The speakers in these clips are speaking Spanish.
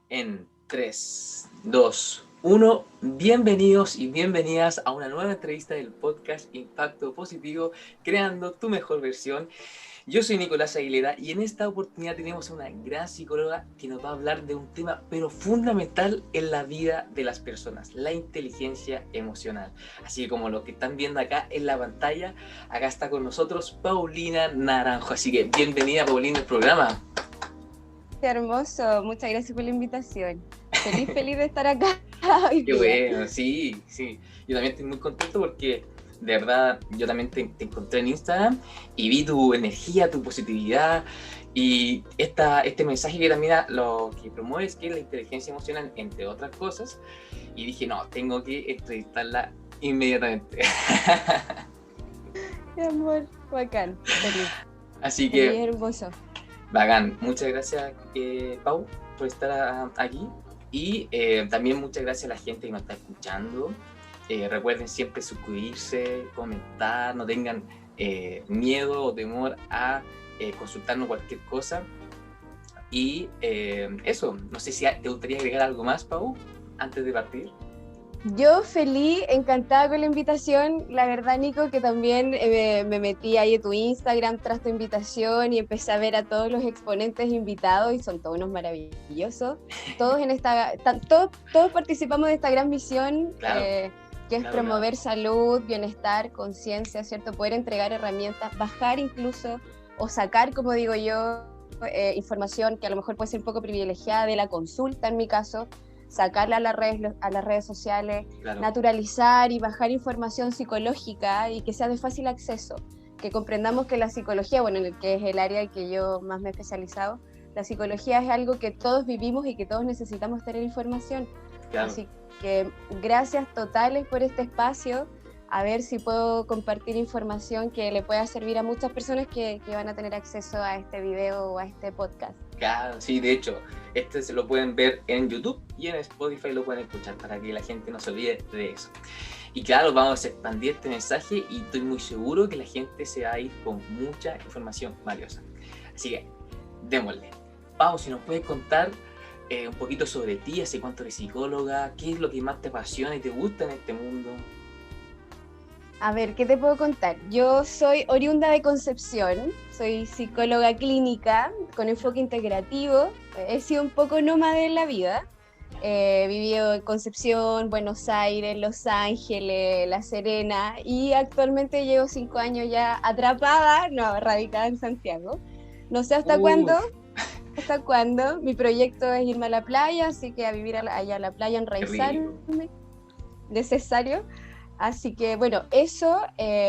En 3, 2, 1, bienvenidos y bienvenidas a una nueva entrevista del podcast Impacto Positivo, creando tu mejor versión. Yo soy Nicolás Aguilera y en esta oportunidad tenemos a una gran psicóloga que nos va a hablar de un tema pero fundamental en la vida de las personas, la inteligencia emocional. Así que como lo que están viendo acá en la pantalla, acá está con nosotros Paulina Naranjo. Así que bienvenida, Paulina, al programa. Qué hermoso, muchas gracias por la invitación. Feliz de estar acá hoy Qué día. bueno, sí. Yo también estoy muy contento porque de verdad yo también te encontré en Instagram y vi tu energía, tu positividad y este mensaje que también lo que promueves, que es la inteligencia emocional, entre otras cosas. Y dije, no, tengo que entrevistarla inmediatamente. Mi amor, bacán, feliz, Así feliz, que, hermoso. bacán. Muchas gracias, Pau, por estar aquí. Y también muchas gracias a la gente que nos está escuchando. Recuerden siempre suscribirse, comentar, no tengan miedo o temor a consultarnos cualquier cosa. Y eso, no sé si te gustaría agregar algo más, Pau, antes de partir. Yo feliz, encantada con la invitación. La verdad, Nico, que también me metí ahí en tu Instagram tras tu invitación y empecé a ver a todos los exponentes invitados y son todos unos maravillosos. Todos todos participamos de esta gran misión. Claro, Que es claro. promover salud, bienestar, conciencia, ¿cierto? Poder entregar herramientas, bajar incluso o sacar, como digo yo, información que a lo mejor puede ser un poco privilegiada de la consulta en mi caso, sacarla a las redes sociales, Claro. naturalizar y bajar información psicológica y que sea de fácil acceso, que comprendamos que la psicología, bueno, en el que es el área en que yo más me he especializado, la psicología es algo que todos vivimos y que todos necesitamos tener información. Claro. Así que gracias totales por este espacio, a ver si puedo compartir información que le pueda servir a muchas personas que van a tener acceso a este video o a este podcast. Claro, sí, de hecho, este se lo pueden ver en YouTube y en Spotify lo pueden escuchar para que la gente no se olvide de eso. Y claro, vamos a expandir este mensaje y estoy muy seguro que la gente se va a ir con mucha información valiosa. Así que, démosle. Pau, si nos puedes contar un poquito sobre ti, hace cuánto eres psicóloga, qué es lo que más te apasiona y te gusta en este mundo. A ver, ¿qué te puedo contar? Yo soy oriunda de Concepción, soy psicóloga clínica con enfoque integrativo, he sido un poco nómade en la vida, he vivido en Concepción, Buenos Aires, Los Ángeles, La Serena y actualmente llevo 5 años ya atrapada, no, radicada en Santiago. No sé hasta cuándo, mi proyecto es irme a la playa, así que a vivir allá a la playa, enraizarme, necesario. Así que bueno, eso,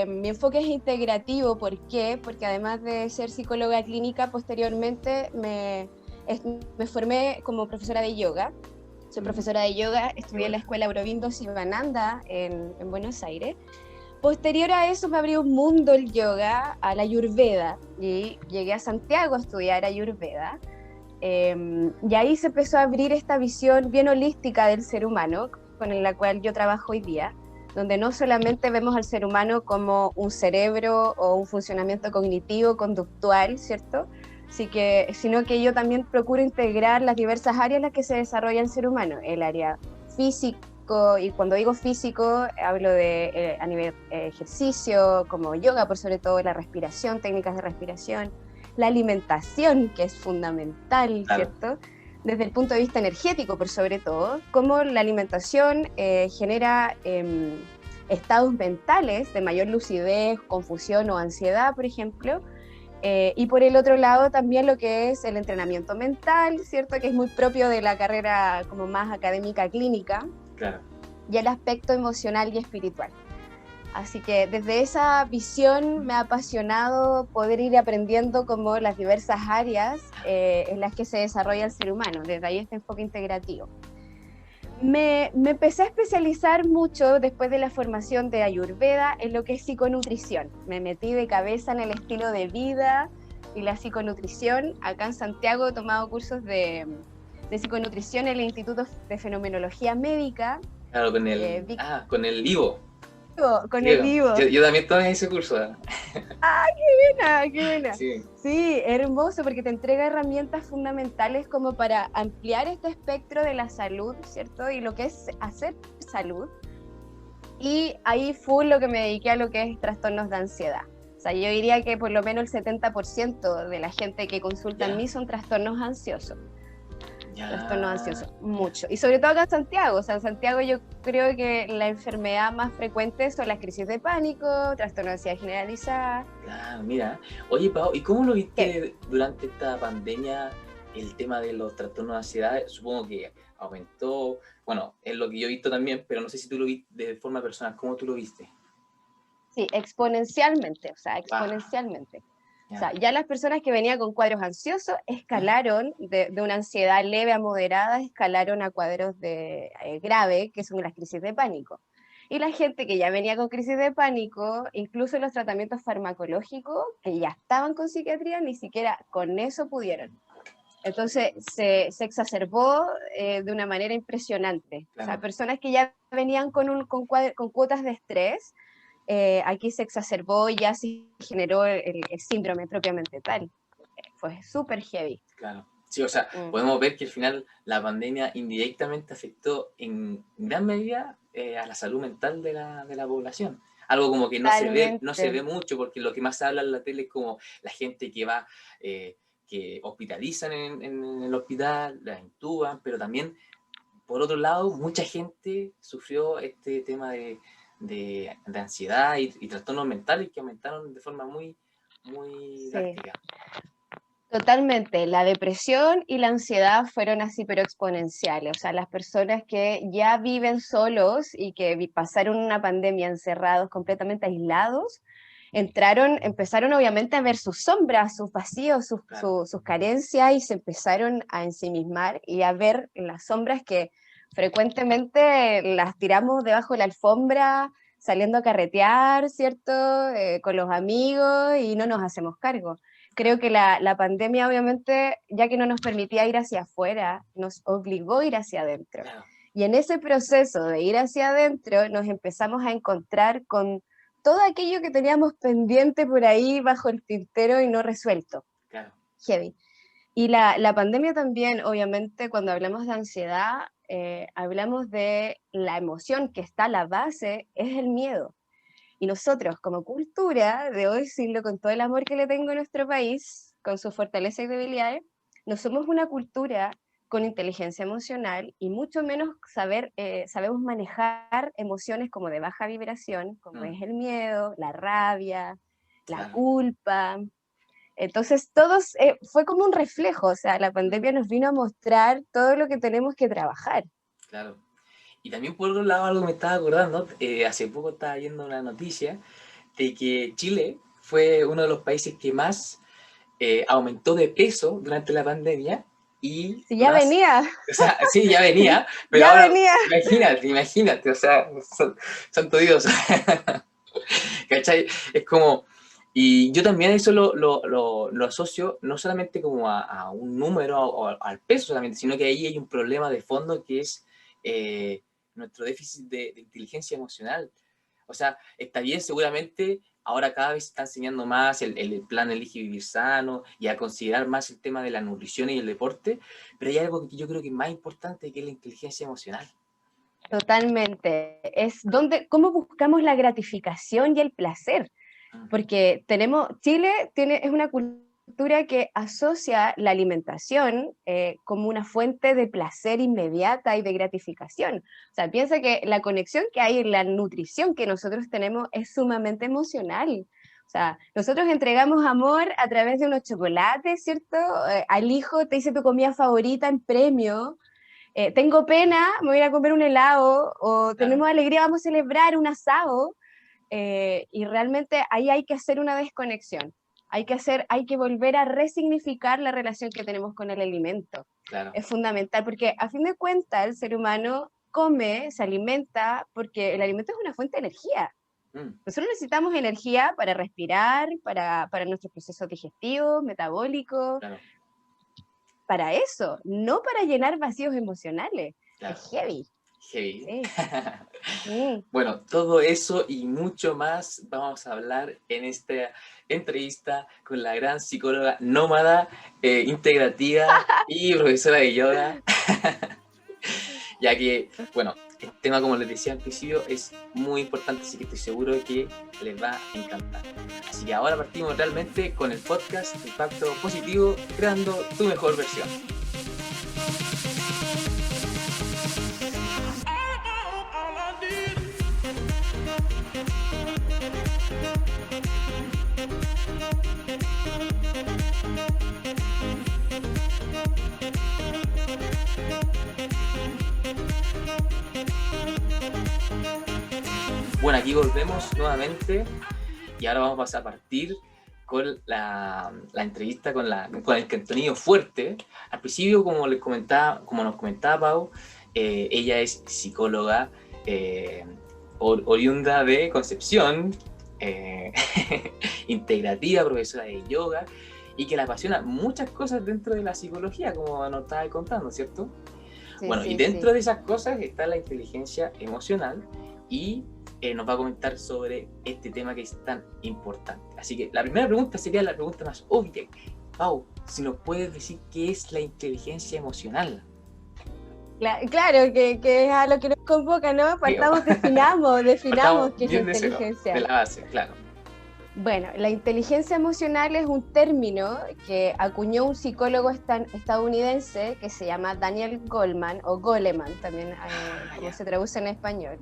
mi enfoque es integrativo. ¿Por qué? Porque además de ser psicóloga clínica, posteriormente me formé como profesora de yoga. Soy profesora de yoga, estudié en la escuela Aurobindo Sivananda en Buenos Aires. Posterior a eso me abrió un mundo el yoga, a la Ayurveda, y llegué a Santiago a estudiar Ayurveda. Y ahí se empezó a abrir esta visión bien holística del ser humano, con la cual yo trabajo hoy día, donde no solamente vemos al ser humano como un cerebro o un funcionamiento cognitivo, conductual, ¿cierto? Sino que yo también procuro integrar las diversas áreas en las que se desarrolla el ser humano, el área físico, y cuando digo físico hablo de a nivel ejercicio, como yoga, por sobre todo la respiración, técnicas de respiración, la alimentación, que es fundamental, Claro. ¿cierto? Desde el punto de vista energético, por sobre todo, cómo la alimentación genera estados mentales de mayor lucidez, confusión o ansiedad, por ejemplo. Y por el otro lado también lo que es el entrenamiento mental, ¿cierto? Que es muy propio de la carrera como más académica clínica. Claro. Y el aspecto emocional y espiritual. Así que desde esa visión me ha apasionado poder ir aprendiendo como las diversas áreas en las que se desarrolla el ser humano, desde ahí este enfoque integrativo. Me empecé a especializar mucho después de la formación de Ayurveda en lo que es psiconutrición. Me metí de cabeza en el estilo de vida y la psiconutrición. Acá en Santiago he tomado cursos de psiconutrición en el Instituto de Fenomenología Médica. Claro, con el Ivo. con Sí, el Ivo. yo también tomé ese curso. ¡Ah, qué buena, qué buena! Sí, Sí, hermoso, porque te entrega herramientas fundamentales como para ampliar este espectro de la salud, ¿cierto? Y lo que es hacer salud. Y ahí fue lo que me dediqué a lo que es trastornos de ansiedad. O sea, yo diría que por lo menos el 70% de la gente que consulta en ya, mí son trastornos ansiosos. Trastornos ya. ansiosos, mucho. Y sobre todo acá en Santiago. O sea, en Santiago yo creo que la enfermedad más frecuente son las crisis de pánico, trastorno de ansiedad generalizada. Claro, mira. Oye, Pau, ¿y cómo lo Heavy. viste durante esta pandemia el tema de los trastornos de ansiedad? Supongo que aumentó, bueno, es lo que yo he visto también, pero no sé si tú lo viste de forma personal. ¿Cómo tú lo viste? Sí, exponencialmente, o sea, Ah, exponencialmente. O sea, ya. ya las personas que venían con cuadros ansiosos escalaron de una ansiedad leve a moderada, escalaron a cuadros de grave, que son las crisis de pánico. Y la gente que ya venía con crisis de pánico, incluso los tratamientos farmacológicos, que ya estaban con psiquiatría, ni siquiera con eso pudieron. Entonces se exacerbó de una manera impresionante. O sea, Claro. personas que ya venían con cuotas de estrés, aquí se exacerbó y ya se generó el síndrome propiamente tal. Fue súper heavy. Claro. Sí, o sea, Mm. podemos ver que al final la pandemia indirectamente afectó en gran medida a la salud mental de la población. Algo como que no se ve Totalmente. mucho, porque lo que más se habla en la tele es como la gente que va, que hospitalizan en el hospital, la intuban, pero también, por otro lado, mucha gente sufrió este tema de ansiedad y trastornos mentales que aumentaron de forma muy Sí. drástica. Totalmente, la depresión y la ansiedad fueron así, pero exponenciales. O sea, las personas que ya viven solos y que pasaron una pandemia encerrados, completamente aislados, empezaron obviamente a ver sus sombras, sus vacíos, Claro, sus carencias y se empezaron a ensimismar y a ver las sombras que frecuentemente las tiramos debajo de la alfombra, saliendo a carretear, ¿cierto? Con los amigos y no nos hacemos cargo. Creo claro, que la pandemia, obviamente, ya que no nos permitía ir hacia afuera, nos obligó a ir hacia adentro. claro, Y en ese proceso de ir hacia adentro, nos empezamos a encontrar con todo aquello que teníamos pendiente por ahí bajo el tintero y no resuelto. claro. Heavy. Y la pandemia también, obviamente, cuando hablamos de ansiedad, hablamos de la emoción que está a la base, es el miedo. Y nosotros, como cultura, debo decirlo con todo el amor que le tengo a nuestro país, con sus fortalezas y debilidades, no somos una cultura con inteligencia emocional y mucho menos sabemos manejar emociones como de baja vibración, como Mm, es el miedo, la rabia, la claro. culpa. Entonces, todos fue como un reflejo, o sea, la Mm, pandemia nos vino a mostrar todo lo que tenemos que trabajar. claro. Y también por otro lado, algo me estaba acordando, hace poco estaba viendo una noticia de que Chile fue uno de los países que más aumentó de peso durante la pandemia y Si ya más, venía, o sea, sí, ya venía, pero ya ahora venía. imagínate, o sea, santo Dios, ¿cachai? Es como, y yo también eso lo asocio no solamente como a un número o al peso solamente, sino que ahí hay un problema de fondo que es eh, nuestro déficit de inteligencia emocional. O sea, está bien, seguramente ahora cada vez se está enseñando más el plan Elige Vivir Sano y a considerar más el tema de la nutrición y el deporte, pero hay algo que yo creo que es más importante que es la inteligencia emocional. Totalmente. Es cómo buscamos la gratificación y el placer, Mm, porque es una cultura que asocia la alimentación como una fuente de placer inmediata y de gratificación. O sea, piensa que la conexión que hay en la nutrición que nosotros tenemos es sumamente emocional. O sea, nosotros entregamos amor a través de unos chocolates, ¿cierto? Al hijo te dice tu comida favorita en premio, tengo pena, me voy a ir a comer un helado, o claro, tenemos alegría, vamos a celebrar un asado, y realmente ahí hay que hacer una desconexión, hay que volver a resignificar la relación que tenemos con el alimento. claro. Es fundamental, porque a fin de cuentas el ser humano come, se alimenta, porque el alimento es una fuente de energía. Mm, Nosotros necesitamos energía para respirar, para nuestros procesos digestivos, metabólicos, claro, para eso, no para llenar vacíos emocionales. claro. Es heavy. Heavy. Sí. Sí. Bueno, todo eso y mucho más vamos a hablar en esta entrevista con la gran psicóloga nómada, integrativa y profesora de yoga. Ya que, bueno, el tema, como les decía al principio, es muy importante, así que estoy seguro de que les va a encantar. Así que ahora partimos realmente con el podcast Impacto Positivo, creando tu mejor versión. Bueno, aquí volvemos nuevamente y ahora vamos a partir con la entrevista con el contenido fuerte. Al principio, como nos comentaba Pau, ella es psicóloga oriunda de Concepción, integrativa, profesora de yoga y que le apasiona muchas cosas dentro de la psicología, como nos estaba contando, ¿cierto? Sí, Bueno, sí, y dentro sí. de esas cosas está la inteligencia emocional y nos va a comentar sobre este tema que es tan importante. Así que la primera pregunta sería la pregunta más obvia. Pau, si nos puedes decir qué es la inteligencia emocional. Claro, que es a lo que nos convoca, ¿no? Definamos Partamos qué es la bien de cero, de inteligencia. la base, claro. Bueno, la inteligencia emocional es un término que acuñó un psicólogo estadounidense que se llama Daniel Goleman, o Goleman también, como se traduce en español.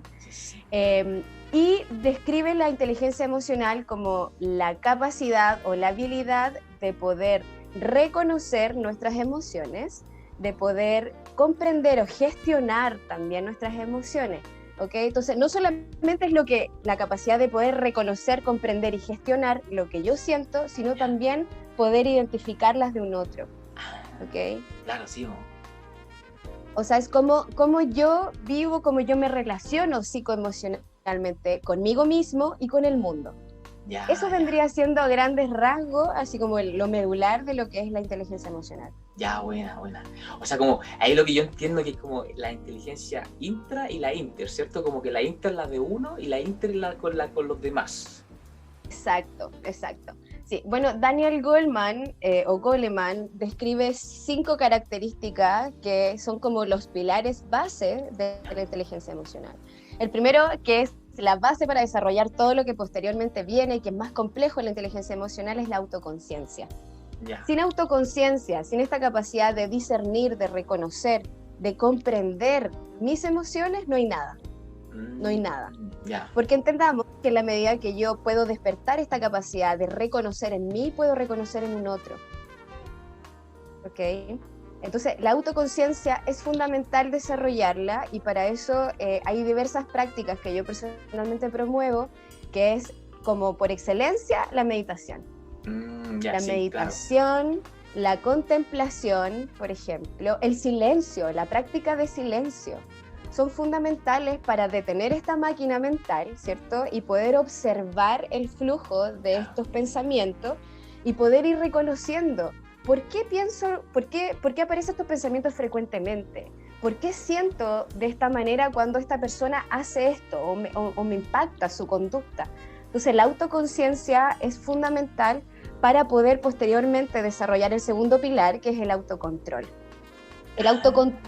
Y describe la inteligencia emocional como la capacidad o la habilidad de poder reconocer nuestras emociones, de poder comprender o gestionar también nuestras emociones. ¿Okay? Entonces, no solamente es la capacidad de poder reconocer, comprender y gestionar lo que yo siento, sino también poder identificarlas de un otro. ¿Okay? Claro, sí. O sea, es como yo vivo, como yo me relaciono psicoemocionalmente conmigo mismo y con el mundo. Eso vendría siendo a grandes rasgos, así como lo medular de lo que es la inteligencia emocional. Ya, buena. O sea, como ahí lo que yo entiendo que es como la inteligencia intra y la inter, ¿cierto? Como que la intra es la de uno y la inter es la con los demás. Exacto. Sí, bueno, Daniel Goleman o Goleman describe 5 características que son como los pilares base de la inteligencia emocional. El primero, que es la base para desarrollar todo lo que posteriormente viene y que es más complejo en la inteligencia emocional, es la autoconciencia. Sin autoconciencia, sin esta capacidad de discernir, de reconocer, de comprender mis emociones, no hay nada. No hay nada. Porque entendamos que en la medida que yo puedo despertar esta capacidad de reconocer en mí, puedo reconocer en un otro. ¿Ok? Entonces, la autoconciencia es fundamental desarrollarla y para eso hay diversas prácticas que yo personalmente promuevo, que es como por excelencia la meditación. La meditación, claro. La contemplación, por ejemplo, el silencio, la práctica de silencio, son fundamentales para detener esta máquina mental, ¿cierto? Y poder observar el flujo de estos pensamientos y poder ir reconociendo por qué aparecen estos pensamientos frecuentemente, por qué siento de esta manera cuando esta persona hace esto o me impacta su conducta. Entonces la autoconciencia es fundamental para poder posteriormente desarrollar el segundo pilar, que es el autocontrol. El autocontrol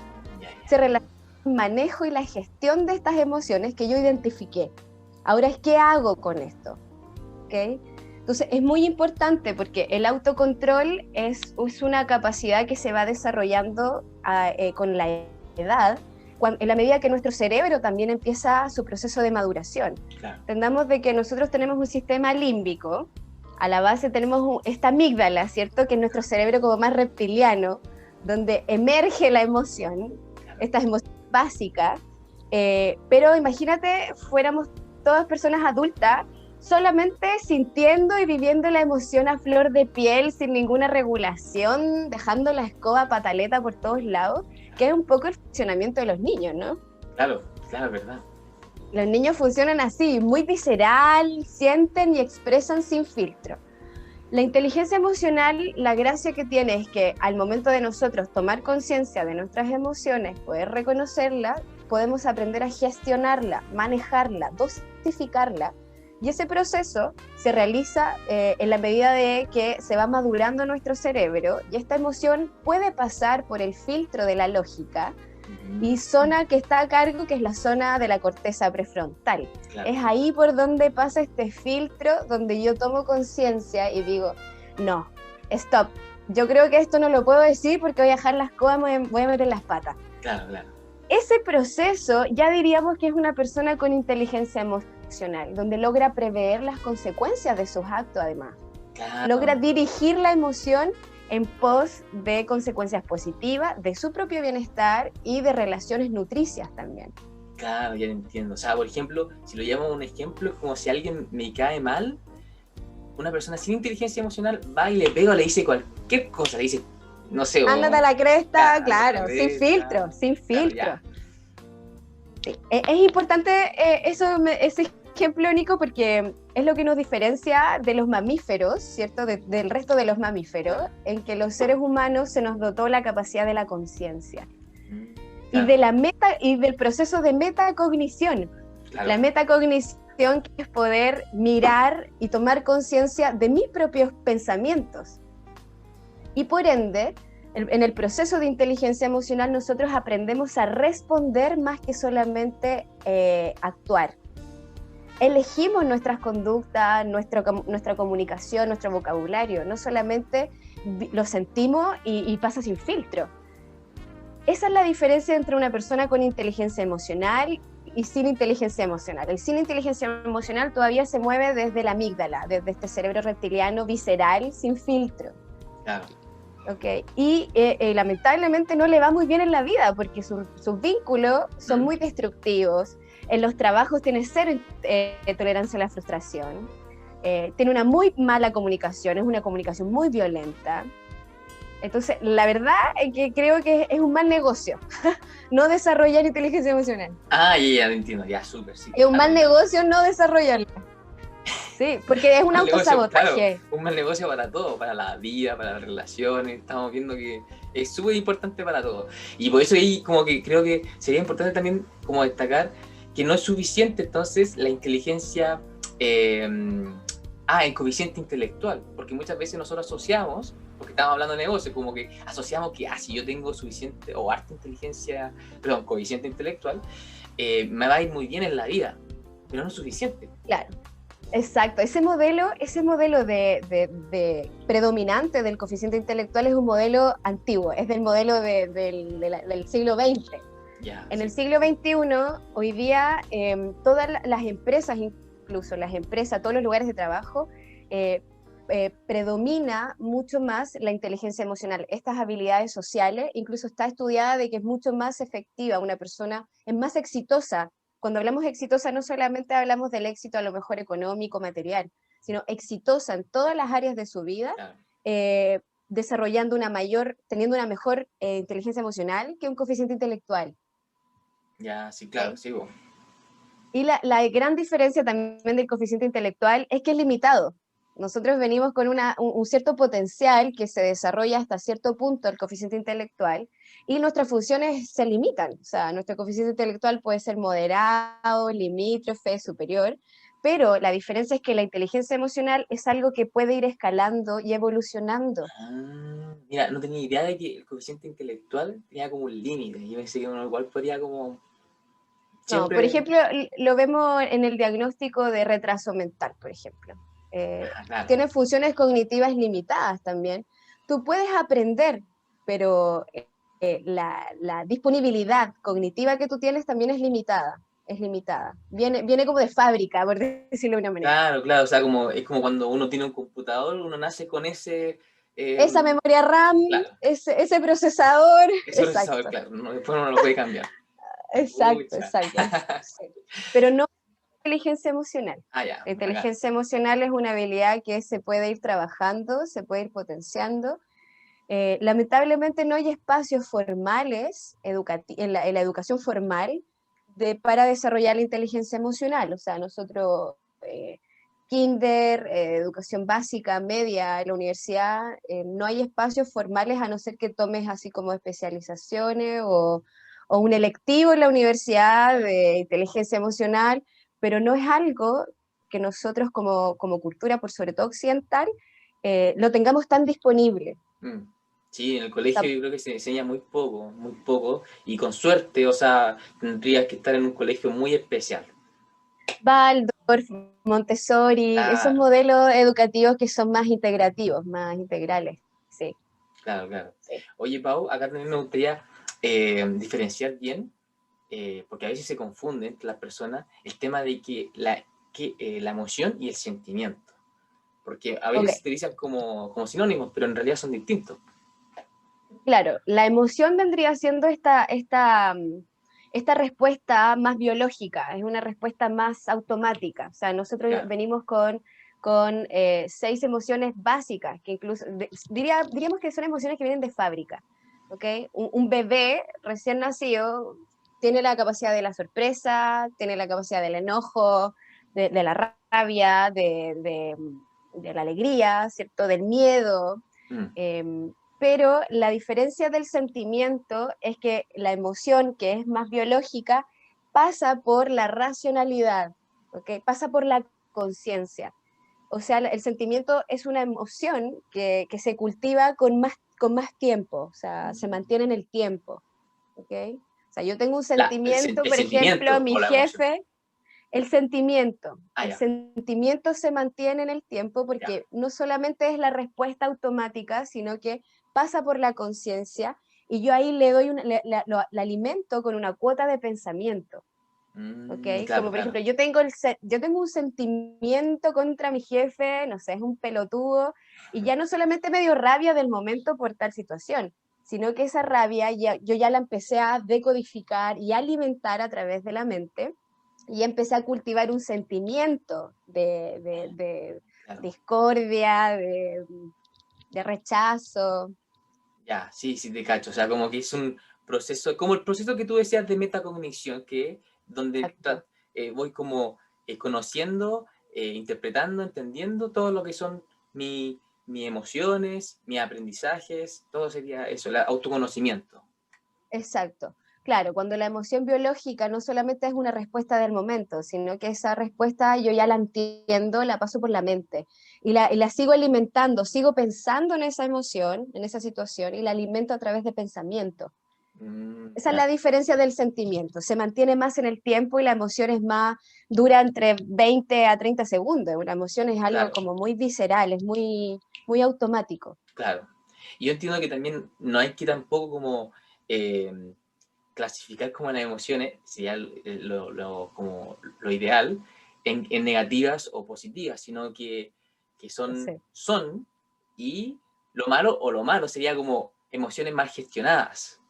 se relaciona con el manejo y la gestión de estas emociones que yo identifiqué. Ahora es, ¿qué hago con esto? ¿Okay? Entonces es muy importante porque el autocontrol es una capacidad que se va desarrollando con la edad, en la medida que nuestro cerebro también empieza su proceso de maduración. Claro. Entendamos de que nosotros tenemos un sistema límbico, a la base tenemos esta amígdala, ¿cierto? Que es nuestro cerebro como más reptiliano, donde emerge la emoción, estas emociones básicas, pero imagínate, fuéramos todas personas adultas, solamente sintiendo y viviendo la emoción a flor de piel, sin ninguna regulación, dejando la escoba pataleta por todos lados, que es un poco el funcionamiento de los niños, ¿no? Claro, verdad. Los niños funcionan así, muy visceral, sienten y expresan sin filtro. La inteligencia emocional, la gracia que tiene es que al momento de nosotros tomar conciencia de nuestras emociones, poder reconocerlas, podemos aprender a gestionarla, manejarla, dosificarla. Y ese proceso se realiza en la medida de que se va madurando nuestro cerebro y esta emoción puede pasar por el filtro de la lógica y zona que está a cargo, que es la zona de la corteza prefrontal. Claro. Es ahí por donde pasa este filtro, donde yo tomo conciencia y digo, no, stop, yo creo que esto no lo puedo decir porque voy a dejar las cosas, voy a meter las patas. Claro, claro. Ese proceso ya diríamos que es una persona con inteligencia emocional, donde logra prever las consecuencias de sus actos además. Claro. Logra dirigir la emoción en pos de consecuencias positivas, de su propio bienestar y de relaciones nutricias también. Claro, ya entiendo. O sea, por ejemplo, si lo llamo un ejemplo, es como si alguien me cae mal, una persona sin inteligencia emocional va y le pega o le dice cualquier cosa, le dice, no sé, ándate a la cresta, claro, sin filtro, sin filtro. Claro, sí. Es importante ese ejemplo, Nico, porque es lo que nos diferencia de los mamíferos, ¿cierto? Del resto de los mamíferos, en que los seres humanos se nos dotó la capacidad de la conciencia. Claro. Y del proceso de metacognición. Claro. La metacognición, que es poder mirar y tomar conciencia de mis propios pensamientos. Y por ende, en el proceso de inteligencia emocional nosotros aprendemos a responder más que solamente actuar. Elegimos nuestras conductas, nuestra comunicación, nuestro vocabulario, no solamente lo sentimos y pasa sin filtro. Esa es la diferencia entre una persona con inteligencia emocional y sin inteligencia emocional. El sin inteligencia emocional todavía se mueve desde la amígdala, desde este cerebro reptiliano visceral sin filtro. Claro. Okay. Y lamentablemente no le va muy bien en la vida porque sus vínculos son muy destructivos. En los trabajos tiene cero tolerancia a la frustración. Tiene una muy mala comunicación, es una comunicación muy violenta. Entonces, la verdad es que creo que es un mal negocio no desarrollar inteligencia emocional. Ah, ya entiendo, ya, súper, sí. Es un mal negocio no desarrollarla. Sí, porque es un autosabotaje. Claro, un mal negocio para todo, para la vida, para las relaciones. Estamos viendo que es súper importante para todo. Y por eso ahí como que creo que sería importante también como destacar que no es suficiente entonces la inteligencia, el coeficiente intelectual. Porque muchas veces nosotros asociamos, porque estamos hablando de negocio, como que asociamos que si yo tengo suficiente o harta inteligencia, perdón, coeficiente intelectual, me va a ir muy bien en la vida, pero no es suficiente. Claro. Exacto, ese modelo de predominante del coeficiente intelectual es un modelo antiguo, es del modelo del siglo XX. En el siglo XXI, hoy día, todas las empresas, incluso las empresas, todos los lugares de trabajo, predomina mucho más la inteligencia emocional. Estas habilidades sociales, incluso está estudiada de que es mucho más efectiva, una persona es más exitosa. Cuando hablamos de exitosa, no solamente hablamos del éxito a lo mejor económico, material, sino exitosa en todas las áreas de su vida, claro. Desarrollando teniendo una mejor inteligencia emocional que un coeficiente intelectual. Ya, sí, claro, sí. Y la gran diferencia también del coeficiente intelectual es que es limitado. Nosotros venimos con un cierto potencial que se desarrolla hasta cierto punto el coeficiente intelectual y nuestras funciones se limitan. O sea, nuestro coeficiente intelectual puede ser moderado, limítrofe, superior, pero la diferencia es que la inteligencia emocional es algo que puede ir escalando y evolucionando. Mira, no tenía idea de que el coeficiente intelectual tenía como un límite. Yo pensé que uno igual podría como... Siempre... No, por ejemplo, lo vemos en el diagnóstico de retraso mental, por ejemplo. Claro. Tiene funciones cognitivas limitadas también. Tú puedes aprender, pero la disponibilidad cognitiva que tú tienes también es limitada. Es limitada. Viene como de fábrica, por decirlo de una manera. Claro, claro. O sea, es como cuando uno tiene un computador, uno nace con ese... esa memoria RAM, claro. ese procesador. Ese procesador, claro. Después uno no lo puede cambiar. Exacto, exacto. Sí. Pero no inteligencia emocional. Ya, la inteligencia emocional es una habilidad que se puede ir trabajando, se puede ir potenciando. Lamentablemente no hay espacios formales en la educación formal para desarrollar la inteligencia emocional. O sea, nosotros, kinder, educación básica, media, en la universidad, no hay espacios formales a no ser que tomes así como especializaciones o o un electivo en la universidad de inteligencia emocional, pero no es algo que nosotros como cultura, por sobre todo occidental, lo tengamos tan disponible. Sí, en el colegio yo creo que se enseña muy poco, y con suerte, o sea, tendrías que estar en un colegio muy especial. Waldorf, Montessori, esos Claro, modelos educativos que son más integrativos, más integrales, sí. claro. Sí. Oye, Pau, acá también me gustaría diferenciar bien, porque a veces se confunde entre las personas el tema de que la emoción y el sentimiento, porque a Ok, veces se utilizan como sinónimos, pero en realidad son distintos. claro, la emoción vendría siendo esta respuesta más biológica, es una respuesta más automática. O sea, nosotros Claro. venimos con 6 emociones básicas, que incluso diríamos que son emociones que vienen de fábrica. ¿Okay? Un bebé recién nacido tiene la capacidad de la sorpresa, tiene la capacidad del enojo, de la rabia, de la alegría, ¿cierto? Del miedo. Mm, Pero la diferencia del sentimiento es que la emoción, que es más biológica, pasa por la racionalidad, ¿okay? Pasa por la conciencia. O sea, el sentimiento es una emoción que se cultiva con más tiempo, o sea, se mantiene en el tiempo. ¿Okay? O sea, yo tengo un sentimiento, el por ejemplo, sentimiento mi o la emoción. jefe, el sentimiento. Ah, El ya. sentimiento se mantiene en el tiempo Ya. porque no solamente es la respuesta automática, sino que pasa por la conciencia y yo ahí le doy la alimento con una cuota de pensamiento. ¿Okay? Como por Claro. ejemplo, yo tengo un sentimiento contra mi jefe, no sé, es un pelotudo, y ya no solamente me dio rabia del momento por tal situación, sino que esa rabia yo ya la empecé a decodificar y a alimentar a través de la mente, y empecé a cultivar un sentimiento de Claro. discordia, de rechazo. Ya, sí, te cacho. O sea, como que es un proceso, como el proceso que tú decías de metacognición, que donde Exacto. voy como conociendo, interpretando, entendiendo todo lo que son mis emociones, mis aprendizajes, todo sería eso, el autoconocimiento. Exacto. Claro, cuando la emoción biológica no solamente es una respuesta del momento, sino que esa respuesta yo ya la entiendo, la paso por la mente y la sigo alimentando, sigo pensando en esa emoción, en esa situación y la alimento a través de pensamiento. Esa es Ya, la diferencia del sentimiento. Se mantiene más en el tiempo y la emoción es más, dura entre 20 a 30 segundos. Una emoción es algo claro, como muy visceral, es muy automático. claro. Y yo entiendo que también no hay que tampoco como eh, clasificar como las emociones, sería como lo ideal, en negativas o positivas, sino que Sí. son, y lo malo sería como emociones mal gestionadas.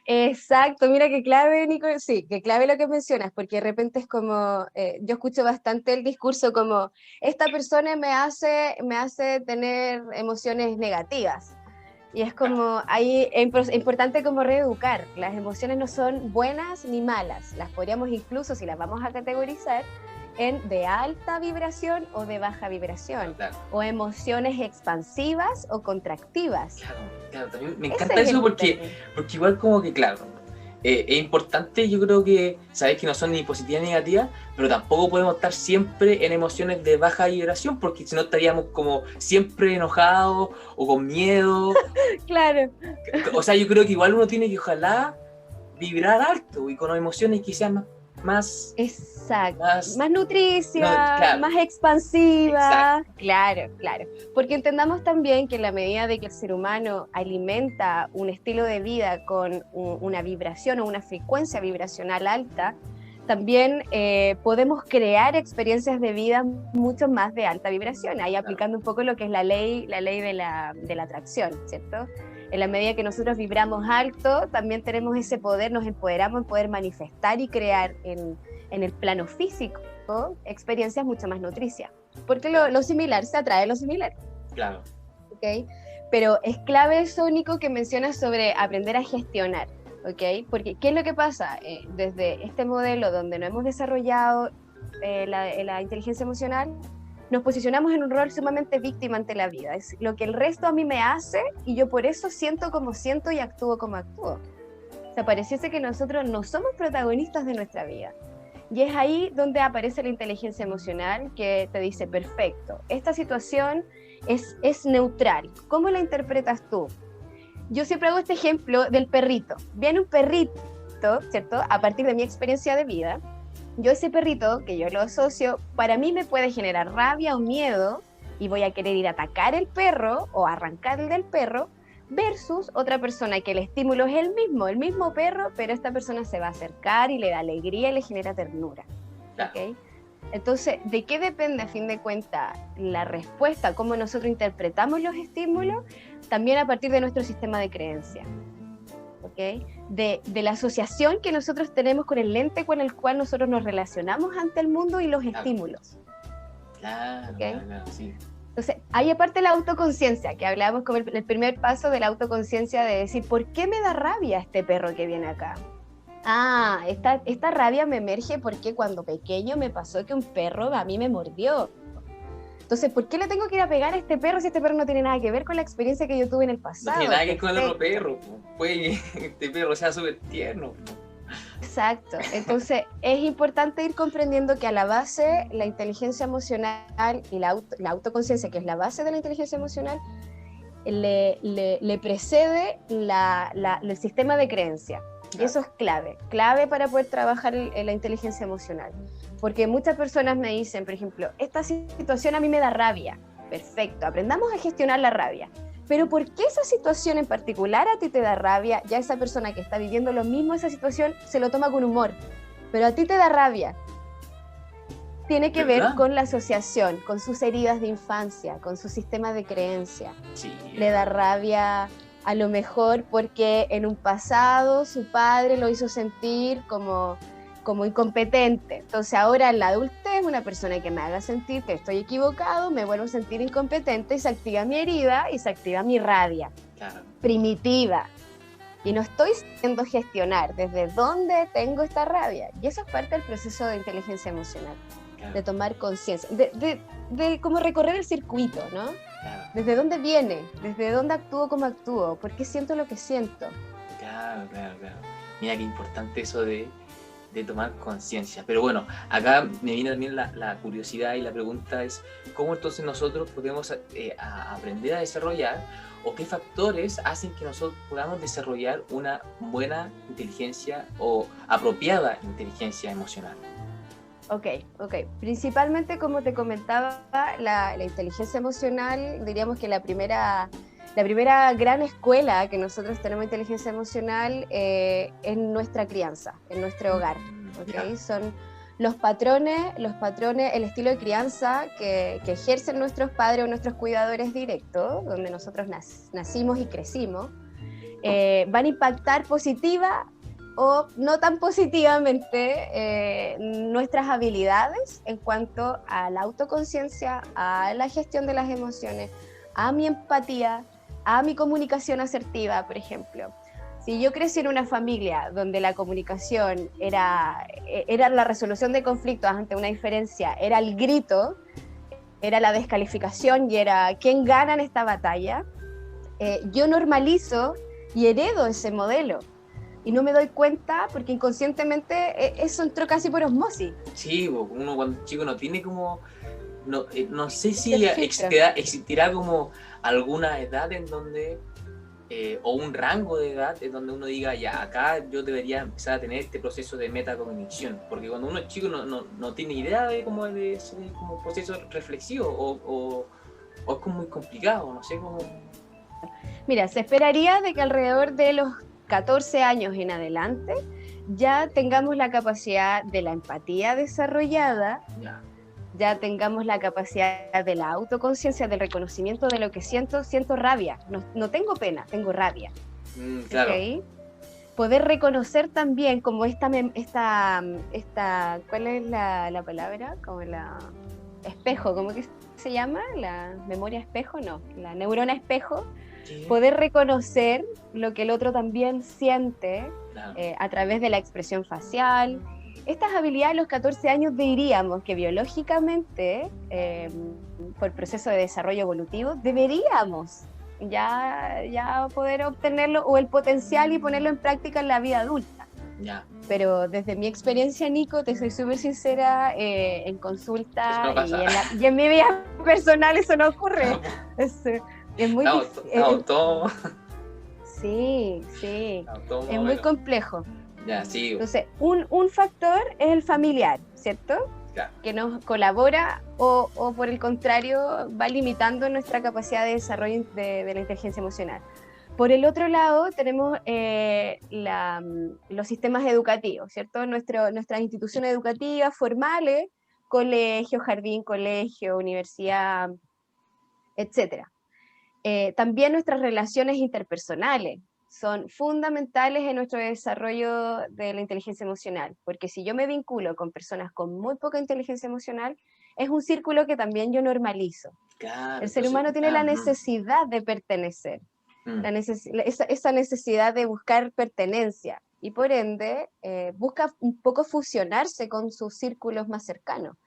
Exacto, mira qué clave, Nico, sí, qué clave lo que mencionas, porque de repente es como, yo escucho bastante el discurso como, esta persona me hace tener emociones negativas, y es como, ahí es importante como reeducar, las emociones no son buenas ni malas, las podríamos incluso, si las vamos a categorizar, en de alta vibración o de baja vibración, Claro, o emociones expansivas o contractivas. claro, también me Ese encanta es eso el porque, término. porque igual como que, claro, es importante, yo creo que, sabéis que no son ni positivas ni negativas, pero tampoco podemos estar siempre en emociones de baja vibración, porque si no estaríamos como siempre enojados o con miedo. Claro. O sea, yo creo que igual uno tiene que ojalá vibrar alto y con emociones que sean más, Exacto, más, más no, nutricia, claro, más expansiva, exacto, claro, porque entendamos también que en la medida de que el ser humano alimenta un estilo de vida con una vibración o una frecuencia vibracional alta, también podemos crear experiencias de vida mucho más de alta vibración, ahí claro, aplicando un poco lo que es la ley de la atracción, ¿cierto? En la medida que nosotros vibramos alto, también tenemos ese poder, nos empoderamos en poder manifestar y crear en el plano físico experiencias mucho más nutricias. Porque lo, claro, lo similar se atrae a lo similar, claro, ¿ok? Pero es clave eso, Nico, que mencionas sobre aprender a gestionar, ¿ok? Porque ¿qué es lo que pasa? Desde este modelo donde no hemos desarrollado la inteligencia emocional, nos posicionamos en un rol sumamente víctima ante la vida. Es lo que el resto a mí me hace y yo por eso siento como siento y actúo como actúo. O sea, pareciese que nosotros no somos protagonistas de nuestra vida. Y es ahí donde aparece la inteligencia emocional que te dice, perfecto, esta situación es neutral. ¿Cómo la interpretas tú? Yo siempre hago este ejemplo del perrito. Viene un perrito, ¿cierto? A partir de mi experiencia de vida, yo ese perrito, que yo lo asocio, para mí me puede generar rabia o miedo y voy a querer ir a atacar el perro o arrancarle del perro, versus otra persona que el estímulo es el mismo perro, pero esta persona se va a acercar y le da alegría y le genera ternura. ¿Okay? Entonces, ¿de qué depende a fin de cuentas la respuesta, cómo nosotros interpretamos los estímulos? También a partir de nuestro sistema de creencia. ¿Okay? De la asociación que nosotros tenemos con el lente con el cual nosotros nos relacionamos ante el mundo y los estímulos. Claro, ¿Okay? claro, sí. Entonces, hay aparte la autoconciencia, que hablábamos como el primer paso de la autoconciencia de decir, ¿por qué me da rabia este perro que viene acá? Ah, esta rabia me emerge porque cuando pequeño me pasó que un perro a mí me mordió. Entonces, ¿por qué le tengo que ir a pegar a este perro si este perro no tiene nada que ver con la experiencia que yo tuve en el pasado? No tiene nada que ver con el otro perro. Puede que este perro sea súper tierno. Exacto. Entonces, es importante ir comprendiendo que a la base, la inteligencia emocional y la autoconciencia, que es la base de la inteligencia emocional, le precede el sistema de creencia. Y eso es clave para poder trabajar en la inteligencia emocional. Porque muchas personas me dicen, por ejemplo, esta situación a mí me da rabia. Perfecto, aprendamos a gestionar la rabia. Pero ¿por qué esa situación en particular a ti te da rabia? Ya esa persona que está viviendo lo mismo, esa situación, se lo toma con humor. Pero a ti te da rabia. Tiene que ver con la asociación, con sus heridas de infancia, con su sistema de creencia. Sí. Le da rabia a lo mejor porque en un pasado su padre lo hizo sentir como incompetente. Entonces ahora en la adultez, una persona que me haga sentir que estoy equivocado, me vuelvo a sentir incompetente y se activa mi herida y se activa mi rabia. Claro. Primitiva. Y no estoy sabiendo gestionar desde dónde tengo esta rabia. Y eso es parte del proceso de inteligencia emocional. Claro. De tomar conciencia, de cómo recorrer el circuito, ¿no? Claro. ¿Desde dónde viene? ¿Desde dónde actúo como actúo? ¿Por qué siento lo que siento? Claro. Mira qué importante eso de tomar conciencia. Pero bueno, acá me viene también la curiosidad y la pregunta es, ¿cómo entonces nosotros podemos aprender a desarrollar o qué factores hacen que nosotros podamos desarrollar una buena inteligencia o apropiada inteligencia emocional? Ok. Principalmente, como te comentaba, la inteligencia emocional, diríamos que la primera gran escuela que nosotros tenemos de inteligencia emocional es nuestra crianza, en nuestro hogar. ¿Okay? Son los patrones, el estilo de crianza que ejercen nuestros padres o nuestros cuidadores directos, donde nosotros nacimos y crecimos, van a impactar positiva o no tan positivamente nuestras habilidades en cuanto a la autoconciencia, a la gestión de las emociones, a mi empatía, a mi comunicación asertiva, por ejemplo. Si yo crecí en una familia donde la comunicación era la resolución de conflictos ante una diferencia, era el grito, era la descalificación y era quién gana en esta batalla, yo normalizo y heredo ese modelo. Y no me doy cuenta porque inconscientemente eso entró casi por osmosis. Sí, uno cuando chico no tiene como... No sé si existirá como alguna edad en donde... o un rango de edad en donde uno diga, ya, acá yo debería empezar a tener este proceso de metacognición. Porque cuando uno es chico no tiene idea de cómo de ese como proceso reflexivo o es como muy complicado, no sé cómo... Mira, se esperaría de que alrededor de los 14 años en adelante ya tengamos la capacidad de la empatía desarrollada, ya tengamos la capacidad de la autoconciencia, del reconocimiento de lo que siento rabia, no tengo pena, tengo rabia. Claro. ¿Okay? Poder reconocer también como esta ¿cuál es la palabra? Como la espejo, ¿cómo que se llama? La memoria espejo, no, la neurona espejo. ¿Sí? Poder reconocer lo que el otro también siente, claro. A través de la expresión facial. Estas habilidades a los 14 años diríamos que biológicamente, por proceso de desarrollo evolutivo, deberíamos ya poder obtenerlo o el potencial y ponerlo en práctica en la vida adulta. Ya. Pero desde mi experiencia, Nico, te soy súper sincera, en Eso consulta no pasa. y en mi vida personal eso no ocurre. Es muy Estamos todos. sí, Estamos todos más es o muy menos. complejo. Ya, sí. Entonces, un factor es el familiar, ¿cierto? Claro. Que nos colabora o por el contrario va limitando nuestra capacidad de desarrollo de la inteligencia emocional. Por el otro lado, tenemos los sistemas educativos, ¿cierto? Nuestras instituciones educativas formales, colegio, jardín, colegio, universidad, etcétera. También nuestras relaciones interpersonales son fundamentales en nuestro desarrollo de la inteligencia emocional, porque si yo me vinculo con personas con muy poca inteligencia emocional, es un círculo que también yo normalizo. Claro, El ser entonces, humano tiene la necesidad de pertenecer, esa necesidad de buscar pertenencia, y por ende busca un poco fusionarse con sus círculos más cercanos.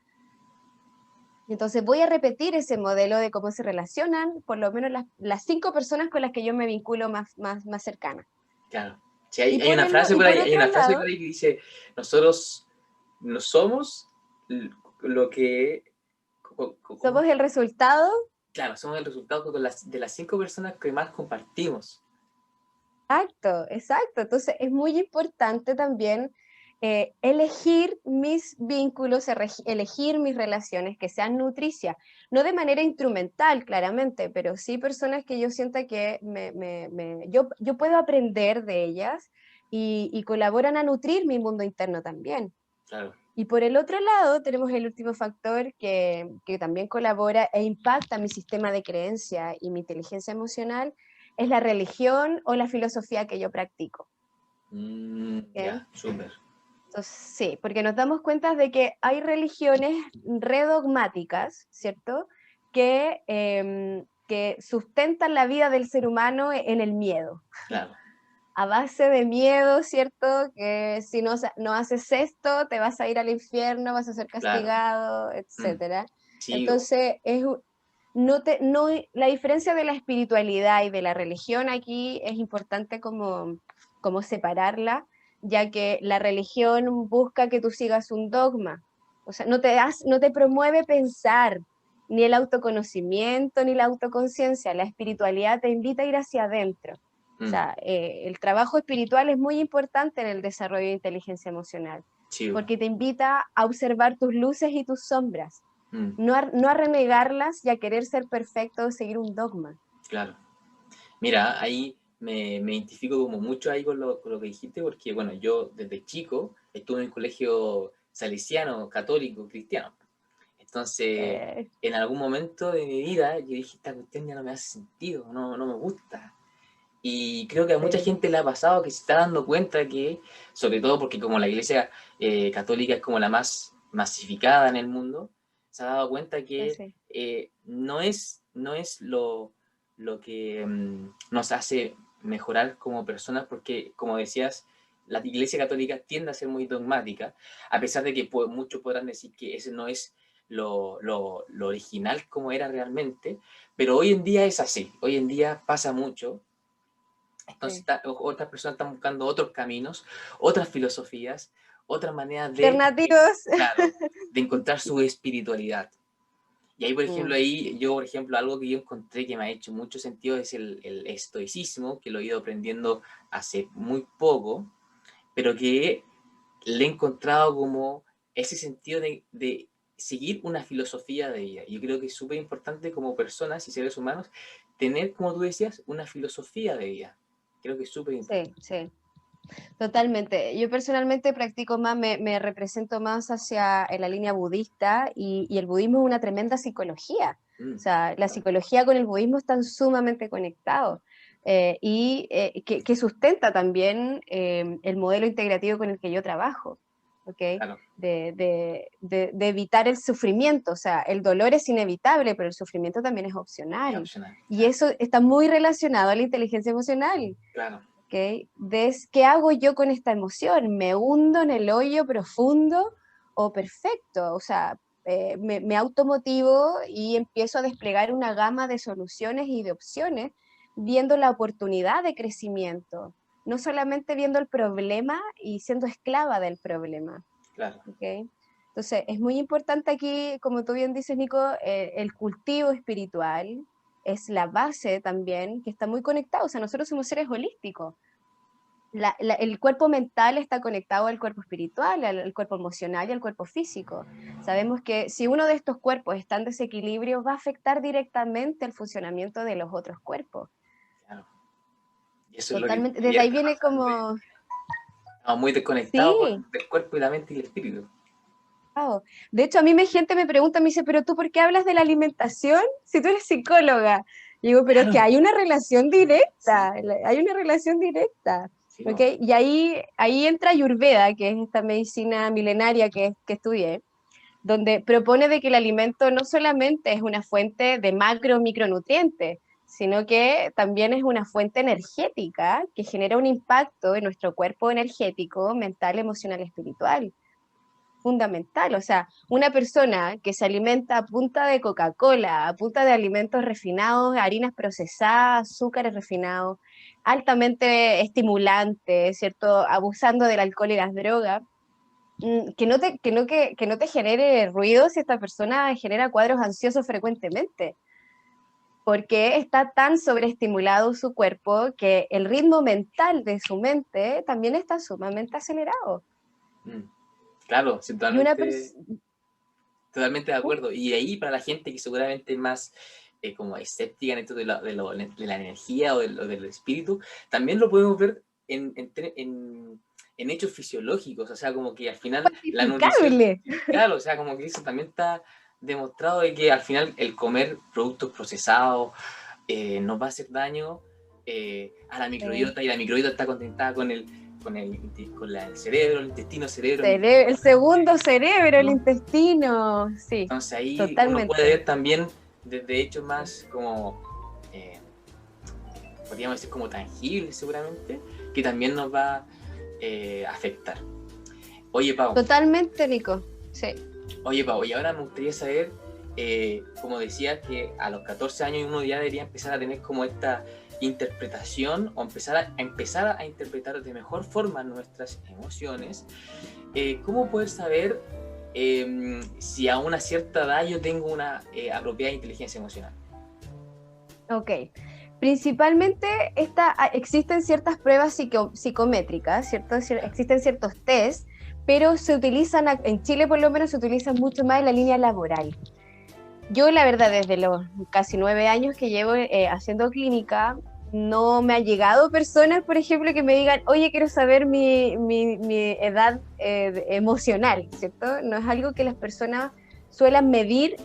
Entonces voy a repetir ese modelo de cómo se relacionan, por lo menos las 5 personas con las que yo me vinculo más cercanas. Claro. Sí, hay una frase por ahí, que dice, nosotros no somos lo que... Somos el resultado. Claro, somos el resultado de las 5 personas que más compartimos. Exacto. Entonces es muy importante también elegir mis vínculos, elegir mis relaciones que sean nutricias, no de manera instrumental, claramente, pero sí personas que yo sienta que yo puedo aprender de ellas y colaboran a nutrir mi mundo interno también. Claro. Y por el otro lado tenemos el último factor que también colabora e impacta mi sistema de creencia y mi inteligencia emocional, es la religión o la filosofía que yo practico. Ya, súper. Entonces, sí, porque nos damos cuenta de que hay religiones redogmáticas, ¿cierto? Que sustentan la vida del ser humano en el miedo. Claro. A base de miedo, ¿cierto? Que si no haces esto, te vas a ir al infierno, vas a ser castigado, claro. Etcétera. Sí. Entonces, la diferencia de la espiritualidad y de la religión aquí es importante como separarla, ya que la religión busca que tú sigas un dogma, o sea, no te promueve pensar, ni el autoconocimiento, ni la autoconciencia. La espiritualidad te invita a ir hacia adentro. O sea, el trabajo espiritual es muy importante en el desarrollo de inteligencia emocional, sí, porque te invita a observar tus luces y tus sombras, no a renegarlas y a querer ser perfecto o seguir un dogma. Claro. Mira, ahí me identifico como mucho ahí con lo que dijiste, porque bueno, yo desde chico estuve en un colegio salesiano, católico, cristiano. Entonces, en algún momento de mi vida, yo dije, esta cuestión ya no me hace sentido, no me gusta. Y creo que a mucha gente le ha pasado que se está dando cuenta que, sobre todo porque como la iglesia católica es como la más masificada en el mundo, se ha dado cuenta que no es lo que nos hace mejorar como personas, porque, como decías, la iglesia católica tiende a ser muy dogmática, a pesar de que muchos podrán decir que ese no es lo original como era realmente, pero hoy en día es así, hoy en día pasa mucho. Entonces otras personas están buscando otros caminos, otras filosofías, otras maneras alternativos, claro, de encontrar su espiritualidad. Y ahí, por ejemplo, algo que yo encontré que me ha hecho mucho sentido es el estoicismo, que lo he ido aprendiendo hace muy poco, pero que le he encontrado como ese sentido de seguir una filosofía de vida. Yo creo que es súper importante como personas y seres humanos tener, como tú decías, una filosofía de vida. Creo que es súper importante. Sí. Totalmente. Yo personalmente practico más, me represento más hacia la línea budista y el budismo es una tremenda psicología. O sea, la psicología con el budismo están sumamente conectados que sustenta también el modelo integrativo con el que yo trabajo. ¿Okay? Claro. De evitar el sufrimiento. O sea, el dolor es inevitable, pero el sufrimiento también es opcional. Y eso está muy relacionado a la inteligencia emocional. Claro. ¿Okay? ¿Qué hago yo con esta emoción? ¿Me hundo en el hoyo profundo o perfecto? O sea, me automotivo y empiezo a desplegar una gama de soluciones y de opciones viendo la oportunidad de crecimiento, no solamente viendo el problema y siendo esclava del problema. Claro. ¿Okay? Entonces, es muy importante aquí, como tú bien dices, Nico, el cultivo espiritual es la base también, que está muy conectado. O sea, nosotros somos seres holísticos. El cuerpo mental está conectado al cuerpo espiritual, al cuerpo emocional y al cuerpo físico. Sabemos que si uno de estos cuerpos está en desequilibrio, va a afectar directamente el funcionamiento de los otros cuerpos. Claro. Y eso Totalmente. es lo que Desde ahí está viene pasando. como... Estamos muy desconectados Sí. del cuerpo y la mente y el espíritu. Wow. De hecho, a mí gente me pregunta, me dice, pero tú, ¿por qué hablas de la alimentación si tú eres psicóloga? Y digo, pero es que Claro. hay una relación directa, Sí, hay una relación directa. sí, no. ¿Okay? Y ahí entra Ayurveda, que es esta medicina milenaria que estudié, donde propone de que el alimento no solamente es una fuente de macro micronutrientes, sino que también es una fuente energética que genera un impacto en nuestro cuerpo energético, mental, emocional y espiritual. Fundamental, o sea, una persona que se alimenta a punta de Coca-Cola, a punta de alimentos refinados, harinas procesadas, azúcares refinados, altamente estimulantes, ¿cierto? Abusando del alcohol y las drogas, que no te genere ruido si esta persona genera cuadros ansiosos frecuentemente, porque está tan sobreestimulado su cuerpo que el ritmo mental de su mente también está sumamente acelerado. Claro, sí, Y una totalmente de acuerdo. Y ahí para la gente que seguramente es más como escéptica en esto de la energía o del espíritu, también lo podemos ver en hechos fisiológicos, o sea, como que al final la nutrición, cuantificable. claro, o sea, como que eso también está demostrado de que al final el comer productos procesados nos va a hacer daño a la microbiota, y la microbiota está conectada con el cerebro, el intestino, cerebro, El segundo cerebro, el ¿no? intestino, sí, Entonces ahí uno puede totalmente. ver también desde hechos más como, podríamos decir como tangibles seguramente, que también nos va a afectar. Oye, Pau, Totalmente, Nico, sí. y ahora me gustaría saber, como decías, que a los 14 años uno ya debería empezar a tener como esta interpretación o empezar a interpretar de mejor forma nuestras emociones. ¿Cómo poder saber si a una cierta edad yo tengo una apropiada inteligencia emocional? Ok. Principalmente existen ciertas pruebas psicométricas, ¿cierto? Existen ciertos test, pero se utilizan, en Chile por lo menos se utilizan mucho más en la línea laboral. Yo, la verdad, desde los casi 9 años que llevo haciendo clínica, no me han llegado personas, por ejemplo, que me digan, oye, quiero saber mi edad emocional, ¿cierto? No es algo que las personas suelen medir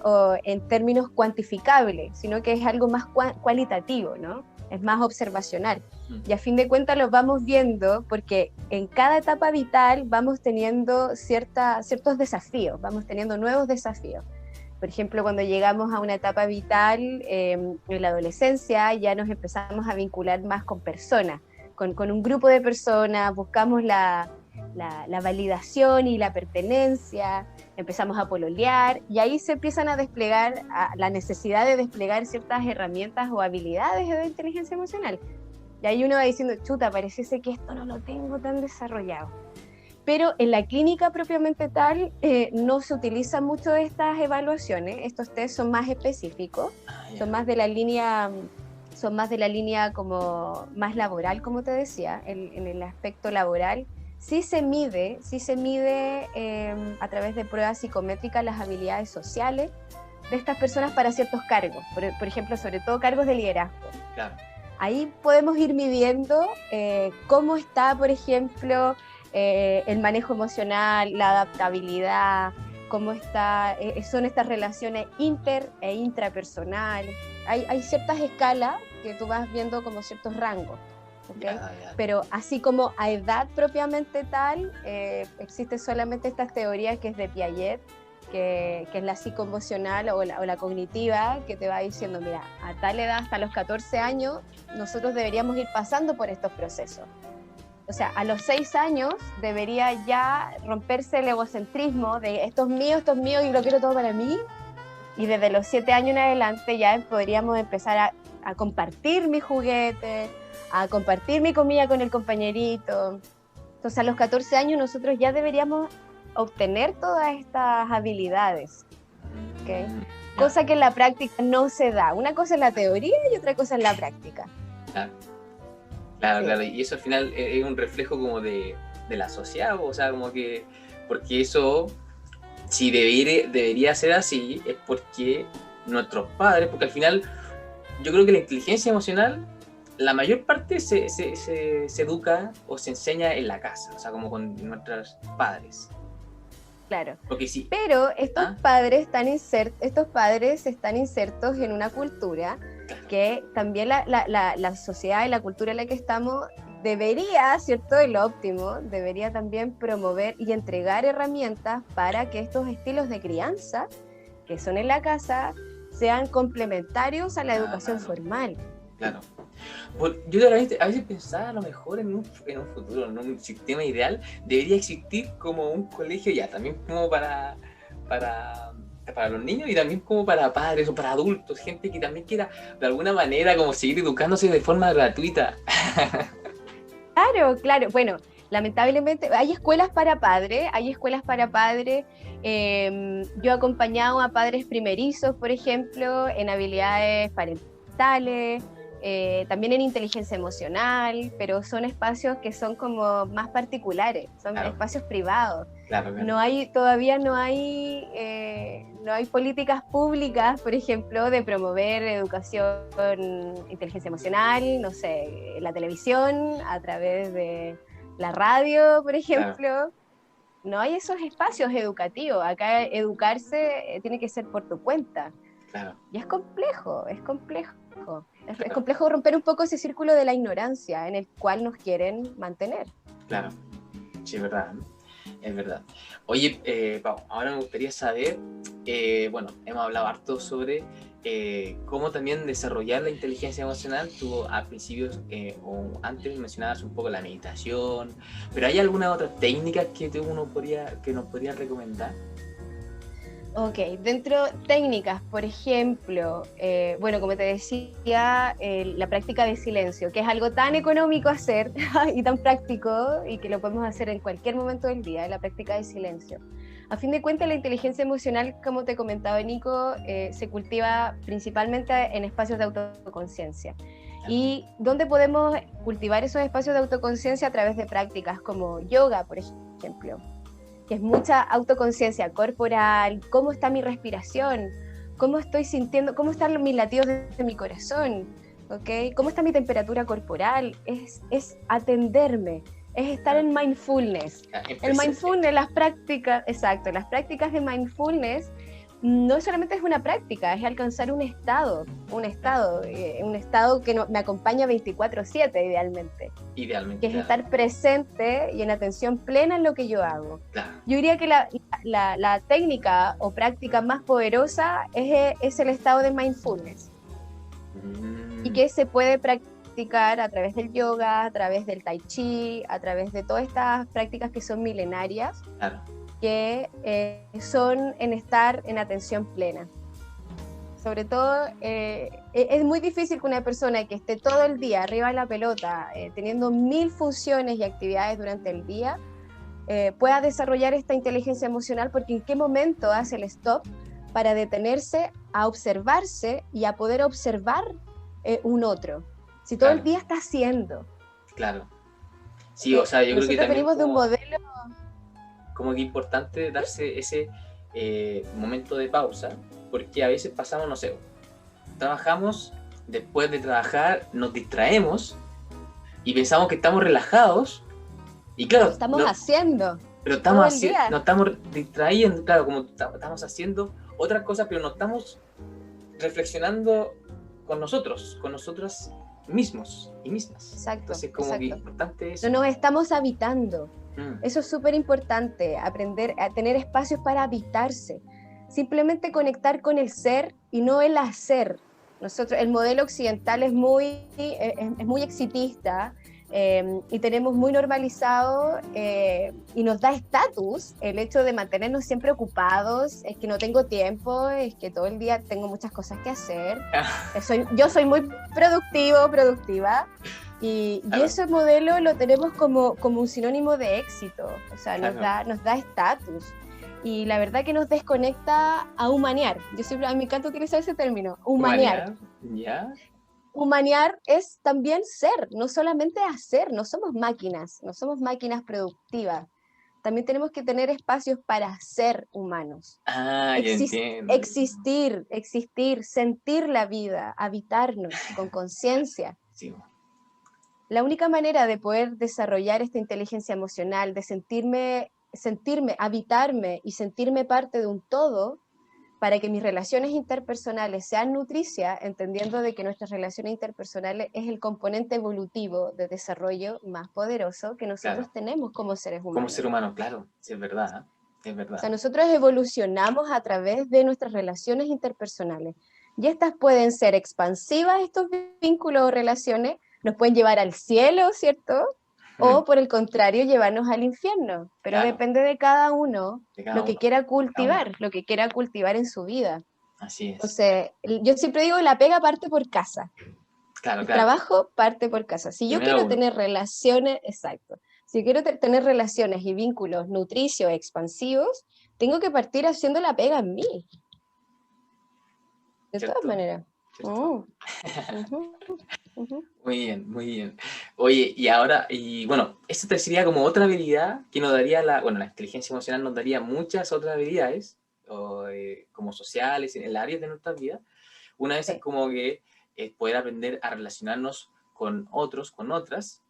en términos cuantificables, sino que es algo más cualitativo, ¿no? Es más observacional. Y a fin de cuentas lo vamos viendo porque en cada etapa vital vamos teniendo ciertos desafíos, vamos teniendo nuevos desafíos. Por ejemplo, cuando llegamos a una etapa vital en la adolescencia, ya nos empezamos a vincular más con personas, con un grupo de personas, buscamos la validación y la pertenencia, empezamos a pololear y ahí se empiezan a desplegar la necesidad de desplegar ciertas herramientas o habilidades de inteligencia emocional. Y ahí uno va diciendo, chuta, parece que esto no lo tengo tan desarrollado. Pero en la clínica propiamente tal no se utilizan mucho estas evaluaciones, estos test son más específicos, son más de la línea como más laboral, como te decía, en el aspecto laboral. Sí se mide a través de pruebas psicométricas las habilidades sociales de estas personas para ciertos cargos, por ejemplo, sobre todo cargos de liderazgo. Claro. Ahí podemos ir midiendo cómo está, por ejemplo, el manejo emocional, la adaptabilidad, cómo son estas relaciones inter e intrapersonales. Hay ciertas escalas que tú vas viendo como ciertos rangos, ¿okay? Ya. Pero así como a edad propiamente tal, existen solamente estas teorías que es de Piaget, que es la psicoemocional o la cognitiva, que te va diciendo, mira, a tal edad, hasta los 14 años, nosotros deberíamos ir pasando por estos procesos. O sea, a los 6 años debería ya romperse el egocentrismo de esto es mío y lo quiero todo para mí, Y desde los 7 años en adelante ya podríamos empezar a compartir mi juguete, a compartir mi comida con el compañerito. Entonces a los 14 años nosotros ya deberíamos obtener todas estas habilidades, ¿okay? Cosa que en la práctica no se da. Una cosa es la teoría y otra cosa es la práctica. Claro, y eso al final es un reflejo como de la sociedad, o sea, como que, porque eso, si debería ser así, es porque nuestros padres, porque al final yo creo que la inteligencia emocional, la mayor parte se educa o se enseña en la casa, o sea, como con nuestros padres. Claro, Porque sí. Pero estos padres están insertos en una cultura que también la sociedad y la cultura en la que estamos debería, ¿cierto? En lo óptimo, debería también promover y entregar herramientas para que estos estilos de crianza, que son en la casa, sean complementarios a la educación formal. Claro. Yo a veces pensaba, a lo mejor en un futuro, en un sistema ideal, debería existir como un colegio ya, también como para los niños y también como para padres o para adultos, gente que también quiera de alguna manera como seguir educándose de forma gratuita. Claro. Bueno, lamentablemente hay escuelas para padres, yo he acompañado a padres primerizos, por ejemplo, en habilidades parentales, también en inteligencia emocional, pero son espacios que son como más particulares, son espacios privados. Claro. Todavía no hay políticas públicas, por ejemplo, de promover educación, inteligencia emocional, no sé, en la televisión, a través de la radio, por ejemplo. Claro. No hay esos espacios educativos. Acá educarse tiene que ser por tu cuenta. Claro. Y es complejo. Es complejo romper un poco ese círculo de la ignorancia en el cual nos quieren mantener. Claro, sí, es verdad. Oye, Pau, ahora me gustaría saber, bueno, hemos hablado harto sobre cómo también desarrollar la inteligencia emocional. Tú al principio o antes mencionabas un poco la meditación, pero ¿hay alguna otra técnica que nos podría recomendar? Ok, dentro técnicas, por ejemplo, bueno, como te decía, la práctica de silencio, que es algo tan económico hacer y tan práctico y que lo podemos hacer en cualquier momento del día, la práctica de silencio. A fin de cuentas, la inteligencia emocional, como te comentaba Nico, se cultiva principalmente en espacios de autoconciencia. ¿Y dónde podemos cultivar esos espacios de autoconciencia? A través de prácticas como yoga, por ejemplo, que es mucha autoconciencia corporal, cómo está mi respiración, cómo estoy sintiendo, cómo están mis latidos de mi corazón, ¿okay? Cómo está mi temperatura corporal, es atenderme, es estar en mindfulness. El mindfulness, las prácticas de mindfulness no solamente es una práctica, es alcanzar un estado que me acompaña 24/7 idealmente. Que es estar presente y en atención plena en lo que yo hago. Claro. Yo diría que la técnica o práctica más poderosa es el estado de mindfulness. Y que se puede practicar a través del yoga, a través del tai chi, a través de todas estas prácticas que son milenarias. Claro. Que son en estar en atención plena. Sobre todo, es muy difícil que una persona que esté todo el día arriba de la pelota, teniendo 1000 funciones y actividades durante el día, pueda desarrollar esta inteligencia emocional, porque en qué momento hace el stop para detenerse a observarse y a poder observar un otro. Si todo el día está haciendo. Claro. Sí, o sea, yo creo que también venimos de un modelo... Como que importante darse ese momento de pausa, porque a veces pasamos, no sé, trabajamos, después de trabajar nos distraemos y pensamos que estamos relajados y claro, lo estamos haciendo, pero nos estamos distrayendo, claro, como estamos haciendo otras cosas, pero no estamos reflexionando con nosotras mismos y mismas. Exacto. Entonces como que importante eso. No nos estamos habitando. Eso es súper importante, aprender a tener espacios para habitarse, simplemente conectar con el ser y no el hacer. El modelo occidental es muy exitista, Y tenemos muy normalizado y nos da estatus el hecho de mantenernos siempre ocupados, es que no tengo tiempo, es que todo el día tengo muchas cosas que hacer, yo soy muy productiva, y Claro. ese modelo lo tenemos como un sinónimo de éxito, o sea, Claro. nos da estatus. Y la verdad que nos desconecta a humanear. Yo siempre, a mí me encanta utilizar ese término, humanear. Humanidad, ¿ya? Humanear es también ser, no solamente hacer, no somos máquinas productivas. También tenemos que tener espacios para ser humanos. Ah, ya entiendo. Existir, sentir la vida, habitarnos con conciencia. Sí, La única manera de poder desarrollar esta inteligencia emocional, de sentirme, habitarme y sentirme parte de un todo, para que mis relaciones interpersonales sean nutricias, entendiendo de que nuestras relaciones interpersonales es el componente evolutivo de desarrollo más poderoso que nosotros claro. tenemos como seres Como humanos. ser humano, claro. Sí, es verdad. Es O sea, verdad. nosotros evolucionamos a través de nuestras relaciones interpersonales. Y estas pueden ser expansivas, estos vínculos o relaciones, nos pueden llevar al cielo, ¿cierto? Mm, O por el contrario, llevarnos al infierno. Pero claro. depende de cada uno De cada uno. lo que quiera cultivar en su vida. Así es. Entonces, yo siempre digo, la pega parte por casa. Claro, El claro. trabajo parte por casa. Si yo Primero quiero uno. tener relaciones, exacto, si quiero tener relaciones y vínculos nutricios, expansivos, tengo que partir haciendo la pega en mí, de todas ¿Cierto? maneras. ¿Cierto? Mm, ujú, ujú. Muy bien, muy bien. Oye, y bueno, esto te sería como otra habilidad que nos daría bueno, la inteligencia emocional nos daría muchas otras habilidades, como sociales, en el área de nuestras vidas. Una vez es Sí. como que poder aprender a relacionarnos con otros, con otras.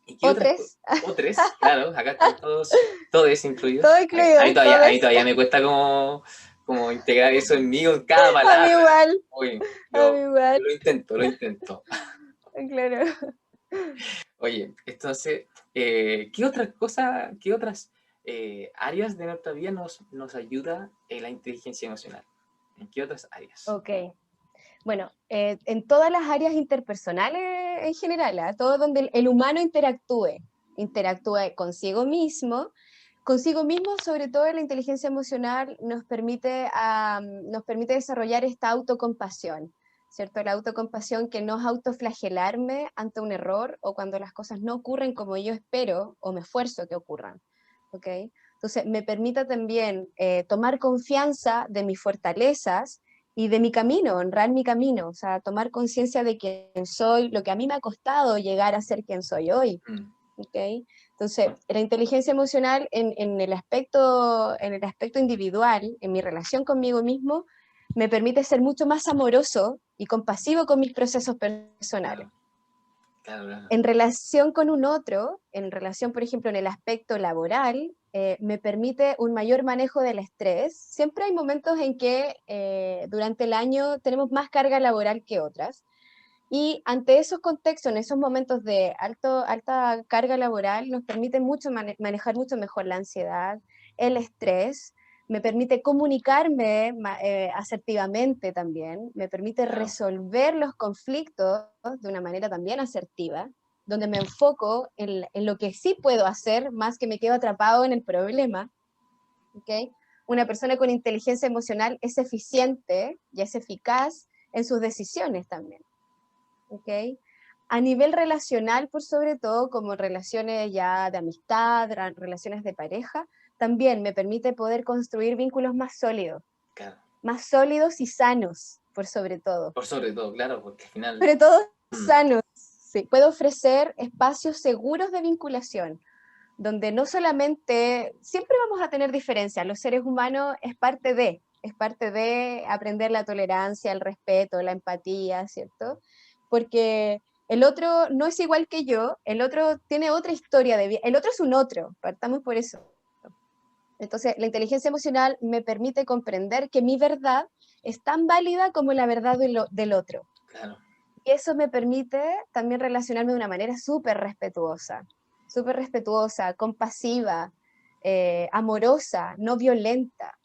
¿Y qué otras? Otros, Otras, claro, acá están todos todo incluidos. Ahí incluido, todavía, ahí todos. todavía me cuesta como integrar eso en mí con cada A mí palabra. igual, Oye, a mí igual, lo intento, lo intento. claro. Oye, entonces, ¿qué otras cosas, qué otras áreas de nuestra vida nos ayuda en la inteligencia emocional? ¿En qué otras áreas? Ok. Bueno, en todas las áreas interpersonales en general, ¿ah? Todo donde el humano interactúe consigo mismo, sobre todo en la inteligencia emocional, nos permite desarrollar esta autocompasión, ¿cierto? La autocompasión que no es autoflagelarme ante un error o cuando las cosas no ocurren como yo espero o me esfuerzo que ocurran, ¿ok? Entonces, me permite también tomar confianza de mis fortalezas y de mi camino, honrar mi camino, o sea, tomar conciencia de quién soy, lo que a mí me ha costado llegar a ser quien soy hoy, Mm, ¿ok? Entonces, la inteligencia emocional en el aspecto individual, en mi relación conmigo mismo, me permite ser mucho más amoroso y compasivo con mis procesos personales. claro, claro, claro. En relación con un otro, en relación, por ejemplo, en el aspecto laboral, me permite un mayor manejo del estrés. Siempre hay momentos en que durante el año tenemos más carga laboral que otras. Y ante esos contextos, en esos momentos de alta carga laboral, nos permite mucho manejar mucho mejor la ansiedad, el estrés, me permite comunicarme asertivamente también, me permite Claro, resolver los conflictos de una manera también asertiva, donde me enfoco en lo que sí puedo hacer, más que me quedo atrapado en el problema. ¿Okay? Una persona con inteligencia emocional es eficiente y es eficaz en sus decisiones también. ¿Okay? A nivel relacional, por sobre todo, como relaciones ya de amistad, relaciones de pareja, también me permite poder construir vínculos claro. más sólidos y sanos, por sobre todo. Por sobre todo, claro, porque al final, Sobre todo mm, sanos. Sí. Puedo ofrecer espacios seguros de vinculación, donde no solamente, siempre vamos a tener diferencias, los seres humanos es parte de aprender la tolerancia, el respeto, la empatía, ¿cierto? Porque el otro no es igual que yo, el otro tiene otra historia de vida, el otro es un otro, partamos por eso. Entonces, la inteligencia emocional me permite comprender que mi verdad es tan válida como la verdad del otro. claro, Y eso me permite también relacionarme de una manera súper respetuosa, compasiva, amorosa, no violenta.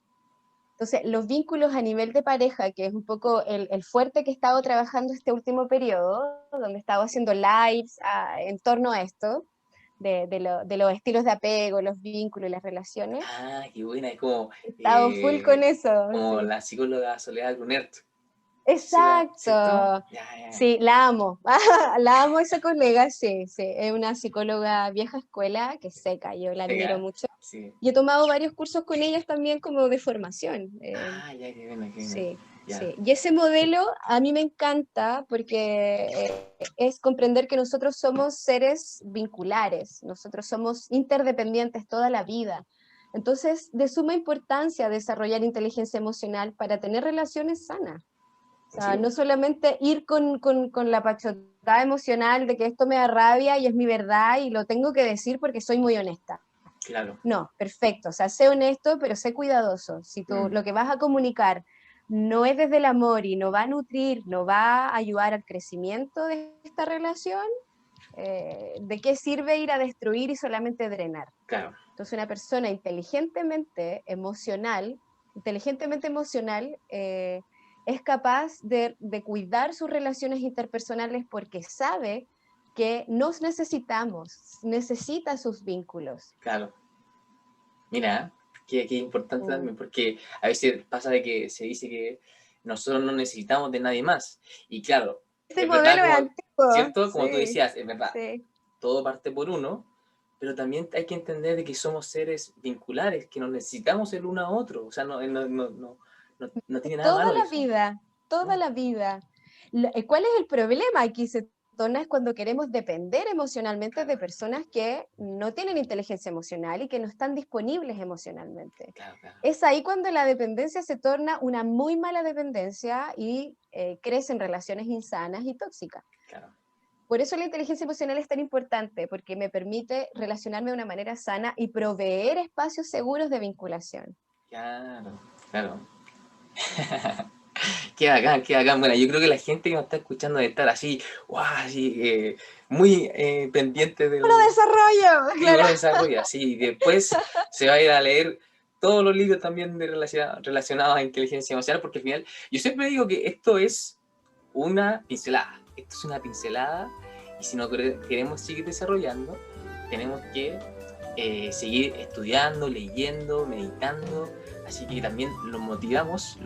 Entonces, los vínculos a nivel de pareja, que es un poco el fuerte que he estado trabajando este último periodo, donde he estado haciendo lives en torno a esto, de los estilos de apego, los vínculos y las relaciones. Ah, qué buena, es como, He estado full con eso, como sí. la psicóloga Soledad Grunert. Exacto. ¿Cierto? Ya, ya. Sí, la amo. La amo esa colega, sí, sí. Es una psicóloga vieja escuela que es seca, yo la admiro Pega, mucho. sí. Y he tomado varios cursos con ellas también como de formación. Ah, ya, qué buena, qué buena. Sí, Ya, sí. Y ese modelo a mí me encanta porque es comprender que nosotros somos seres vinculares, nosotros somos interdependientes toda la vida. Entonces, de suma importancia desarrollar inteligencia emocional para tener relaciones sanas. O sea, sí, no solamente ir con la pachotada emocional de que esto me da rabia y es mi verdad y lo tengo que decir porque soy muy honesta. claro. No, perfecto. O sea, sé honesto, pero sé cuidadoso. Si tú Mm, lo que vas a comunicar no es desde el amor y no va a nutrir, no va a ayudar al crecimiento de esta relación, ¿de qué sirve ir a destruir y solamente drenar? claro, Entonces, una persona inteligentemente emocional, es capaz de cuidar sus relaciones interpersonales porque sabe que nos necesitamos, necesita sus vínculos. claro. Mira, qué importante Mm. también, porque a veces pasa de que se dice que nosotros no necesitamos de nadie más. Y claro, Este es verdad, modelo es como, antiguo, ¿cierto? Como tú sí, decías, es verdad, sí. todo parte por uno, pero también hay que entender de que somos seres vinculares, que nos necesitamos el uno a otro. O sea, no tiene nada Toda malo la eso. vida, toda No, la vida. ¿Cuál es el problema? Aquí se torna es cuando queremos depender emocionalmente claro, de personas que no tienen inteligencia emocional y que no están disponibles emocionalmente. claro, claro, Es ahí cuando la dependencia se torna una muy mala dependencia y crecen relaciones insanas y tóxicas. claro, Por eso la inteligencia emocional es tan importante, porque me permite relacionarme de una manera sana y proveer espacios seguros de vinculación. claro, claro. Qué bacán. Bueno, yo creo que la gente que nos está escuchando debe estar así, guau, así, muy pendiente ¡Puro del desarrollo! libro Claro. de desarrollo. Así, y después se va a ir a leer todos los libros también relacionados a inteligencia emocional, porque al final, yo siempre digo que esto es una pincelada. Esto es una pincelada, y si no queremos seguir desarrollando, tenemos que seguir estudiando, leyendo, meditando. Así que también los motivamos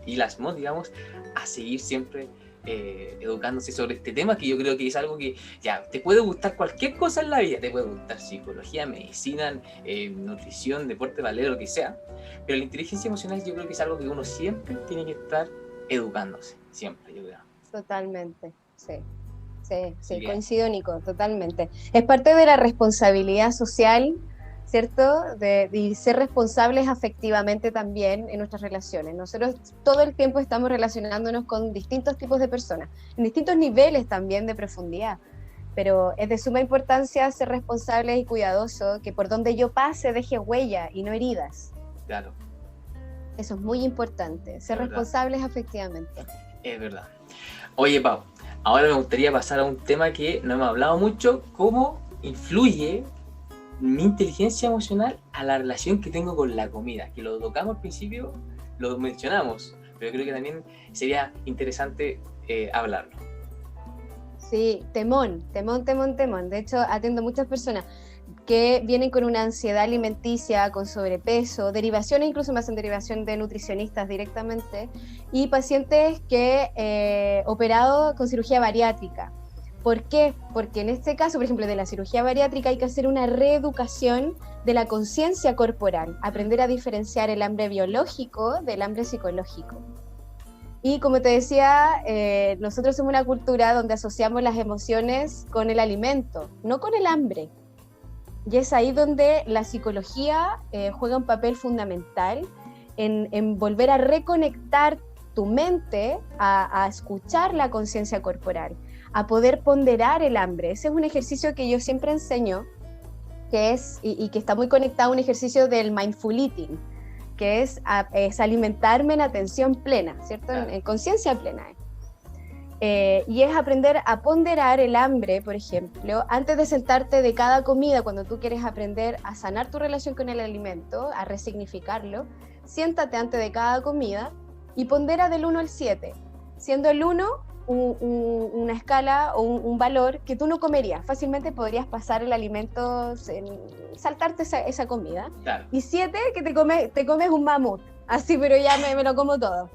y las motivamos a seguir siempre educándose sobre este tema, que yo creo que es algo que ya te puede gustar cualquier cosa en la vida, te puede gustar psicología, medicina, nutrición, deporte, ballet, lo que sea, pero la inteligencia emocional yo creo que es algo que uno siempre tiene que estar educándose, siempre, yo creo. Totalmente, sí. Sí, Así sí, que, coincido, Nico, totalmente. Es parte de la responsabilidad social, ¿cierto? De ser responsables afectivamente también en nuestras relaciones. Nosotros todo el tiempo estamos relacionándonos con distintos tipos de personas, en distintos niveles también de profundidad. Pero es de suma importancia ser responsables y cuidadosos, que por donde yo pase deje huella y no heridas. claro, Eso es muy importante, es ser verdad, responsables afectivamente. es verdad. Oye, Pau, ahora me gustaría pasar a un tema que no hemos hablado mucho: cómo influye mi inteligencia emocional a la relación que tengo con la comida, que lo tocamos al principio, lo mencionamos, pero creo que también sería interesante hablarlo. Sí, temón, temón, temón, temón. De hecho, atiendo muchas personas que vienen con una ansiedad alimenticia, con sobrepeso, derivaciones, incluso me hacen derivación de nutricionistas directamente, y pacientes que operado con cirugía bariátrica. ¿Por qué? Porque en este caso, por ejemplo, de la cirugía bariátrica hay que hacer una reeducación de la conciencia corporal, aprender a diferenciar el hambre biológico del hambre psicológico. Y como te decía, nosotros somos una cultura donde asociamos las emociones con el alimento, no con el hambre. Y es ahí donde la psicología juega un papel fundamental en volver a reconectar tu mente a escuchar la conciencia corporal, a poder ponderar el hambre. Ese es un ejercicio que yo siempre enseño, que es, y que está muy conectado a un ejercicio del mindful eating, que es alimentarme en atención plena, ¿cierto? Claro. En conciencia plena. Y es aprender a ponderar el hambre, por ejemplo, antes de sentarte de cada comida, cuando tú quieres aprender a sanar tu relación con el alimento, a resignificarlo, siéntate antes de cada comida y pondera del 1 al 7, siendo el 1 una escala o un valor que tú no comerías. Fácilmente podrías pasar el alimento, saltarte esa comida. Claro. Y 7, que te comes un mamut, así, pero ya me lo como todo.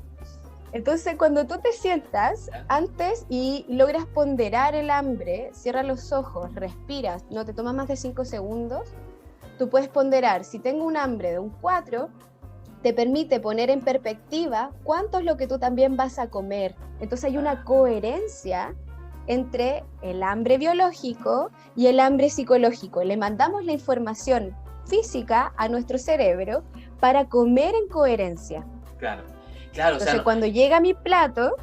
Entonces, cuando tú te sientas antes y logras ponderar el hambre, cierras los ojos, respiras, no te tomas más de 5 segundos, tú puedes ponderar. Si tengo un hambre de un 4, te permite poner en perspectiva cuánto es lo que tú también vas a comer. Entonces hay una coherencia entre el hambre biológico y el hambre psicológico. Le mandamos la información física a nuestro cerebro para comer en coherencia. Claro. Entonces, o sea, cuando llega mi plato,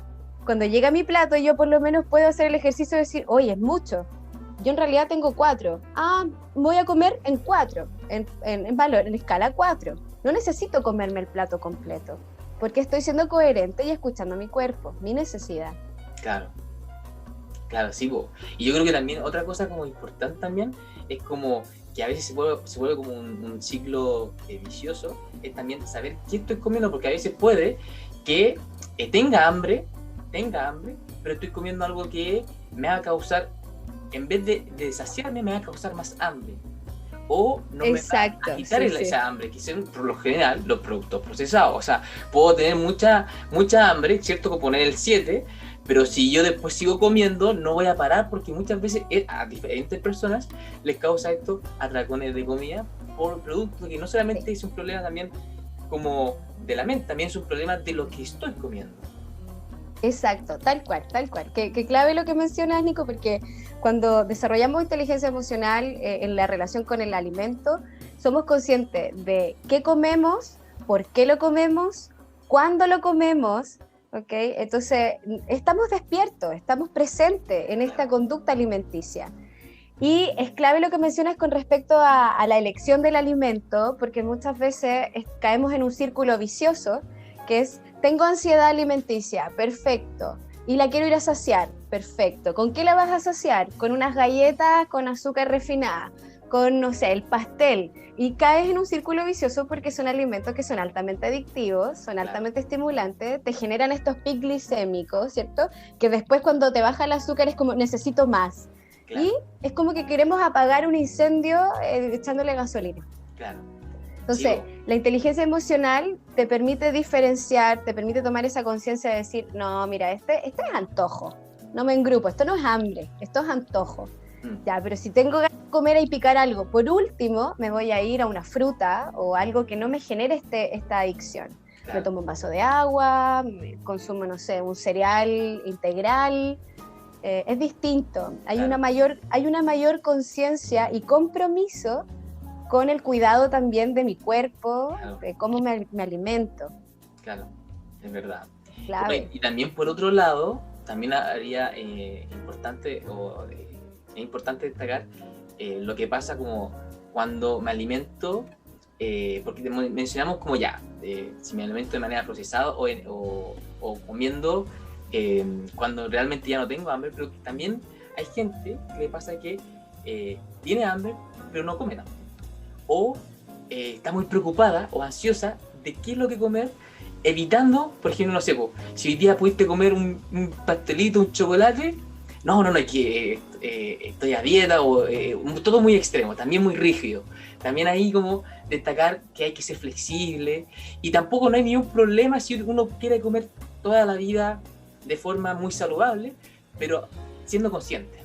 yo por lo menos puedo hacer el ejercicio de decir, oye, es mucho. Yo en realidad tengo 4. Voy a comer en 4, en valor, en escala 4. No necesito comerme el plato completo, porque estoy siendo coherente y escuchando mi cuerpo, mi necesidad. Claro, sí, po. Y yo creo que también otra cosa como importante también es como que a veces se vuelve como un ciclo vicioso, es también saber qué estoy comiendo, porque a veces puede que tenga hambre, pero estoy comiendo algo que me va a causar, en vez de saciarme, me va a causar más hambre. O no Exacto, me va a quitar esa hambre, que son por lo general los productos procesados. O sea, puedo tener mucha hambre, ¿cierto? Como poner el 7, pero si yo después sigo comiendo, no voy a parar, porque muchas veces a diferentes personas les causa esto atracones de comida por productos, que no solamente es un problema también como de la mente, también es un problema de lo que estoy comiendo. Exacto, tal cual. Que clave lo que mencionas, Nico, porque cuando desarrollamos inteligencia emocional en la relación con el alimento, somos conscientes de qué comemos, por qué lo comemos, cuándo lo comemos, ¿ok? Entonces, estamos despiertos, estamos presentes en esta conducta alimenticia. Y es clave lo que mencionas con respecto a la elección del alimento, porque muchas veces caemos en un círculo vicioso, que es: tengo ansiedad alimenticia, perfecto, y la quiero ir a saciar, perfecto. ¿Con qué la vas a saciar? Con unas galletas con azúcar refinada, con, no sé, el pastel, y caes en un círculo vicioso porque son alimentos que son altamente adictivos, son altamente estimulantes, te generan estos picos glicémicos, ¿cierto? Que después cuando te baja el azúcar es como, necesito más. Claro. Y es como que queremos apagar un incendio echándole gasolina. Claro. Entonces, sí, la inteligencia emocional te permite diferenciar, te permite tomar esa conciencia de decir, no, mira, este es antojo, no me engrupo, esto no es hambre, esto es antojo. Ya, pero si tengo ganas de comer y picar algo, por último, me voy a ir a una fruta o algo que no me genere esta adicción. Claro. Me tomo un vaso de agua, me consumo, no sé, un cereal integral. Es distinto. Hay una mayor conciencia y compromiso con el cuidado también de mi cuerpo, claro, de cómo me alimento. Claro, es verdad. Clave. Y también por otro lado, también haría es importante destacar lo que pasa como cuando me alimento, porque mencionamos como si me alimento de manera procesada o comiendo cuando realmente ya no tengo hambre, pero también hay gente que le pasa que tiene hambre pero no come nada. O está muy preocupada o ansiosa de qué es lo que comer, evitando, por ejemplo, no sé, si hoy día pudiste comer un pastelito, un chocolate, no, es que estoy a dieta, o todo muy extremo, también muy rígido. También ahí como destacar que hay que ser flexible, y tampoco no hay ningún problema si uno quiere comer toda la vida de forma muy saludable, pero siendo consciente.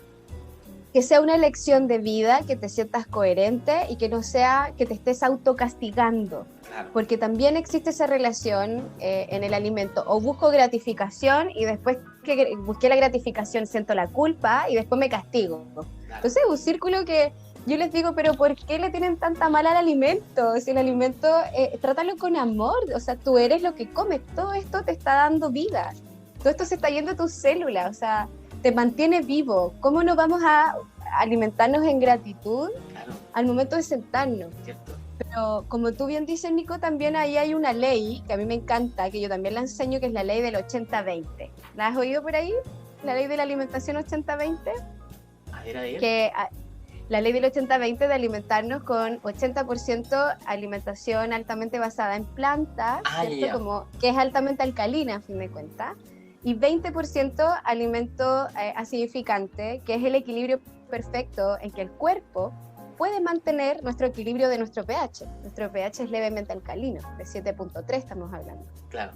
Que sea una elección de vida, que te sientas coherente y que no sea que te estés autocastigando. Claro. Porque también existe esa relación en el alimento. O busco gratificación y después que busqué la gratificación siento la culpa y después me castigo. Claro. Entonces es un círculo que yo les digo, pero ¿por qué le tienen tanta mala al alimento? Si el alimento, trátalo con amor. O sea, tú eres lo que comes. Todo esto te está dando vida. Todo esto se está yendo a tus células. O sea, te mantiene vivo. ¿Cómo no vamos a alimentarnos en gratitud, claro, al momento de sentarnos? ¿Cierto? Pero como tú bien dices, Nico, también ahí hay una ley que a mí me encanta, que yo también la enseño, que es la ley del 80-20. ¿La has oído por ahí? la ley de la alimentación 80-20? A ver. Que la ley del 80-20 de alimentarnos con 80% alimentación altamente basada en plantas, ¿cierto? Ya. Como que es altamente alcalina, a fin de cuentas, y 20% alimento acidificante, que es el equilibrio perfecto en que el cuerpo puede mantener nuestro equilibrio de nuestro pH. Nuestro pH es levemente alcalino, de 7.3 estamos hablando. Claro.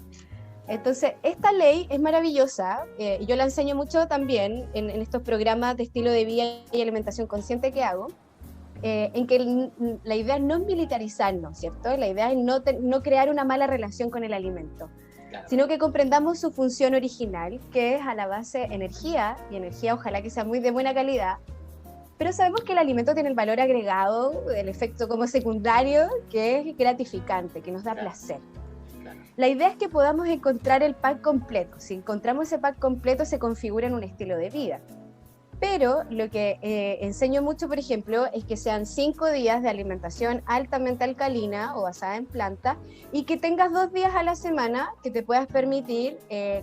Entonces, esta ley es maravillosa, y yo la enseño mucho también en estos programas de estilo de vida y alimentación consciente que hago, en que la idea es no militarizarnos, ¿cierto? La idea es no crear una mala relación con el alimento, claro, sino que comprendamos su función original, que es a la base energía, y energía ojalá que sea muy de buena calidad, pero sabemos que el alimento tiene el valor agregado, el efecto como secundario, que es gratificante, que nos da placer. La idea es que podamos encontrar el pack completo. Si encontramos ese pack completo, se configura en un estilo de vida. Pero lo que enseño mucho, por ejemplo, es que sean 5 días de alimentación altamente alcalina o basada en planta, y que tengas 2 días a la semana que te puedas permitir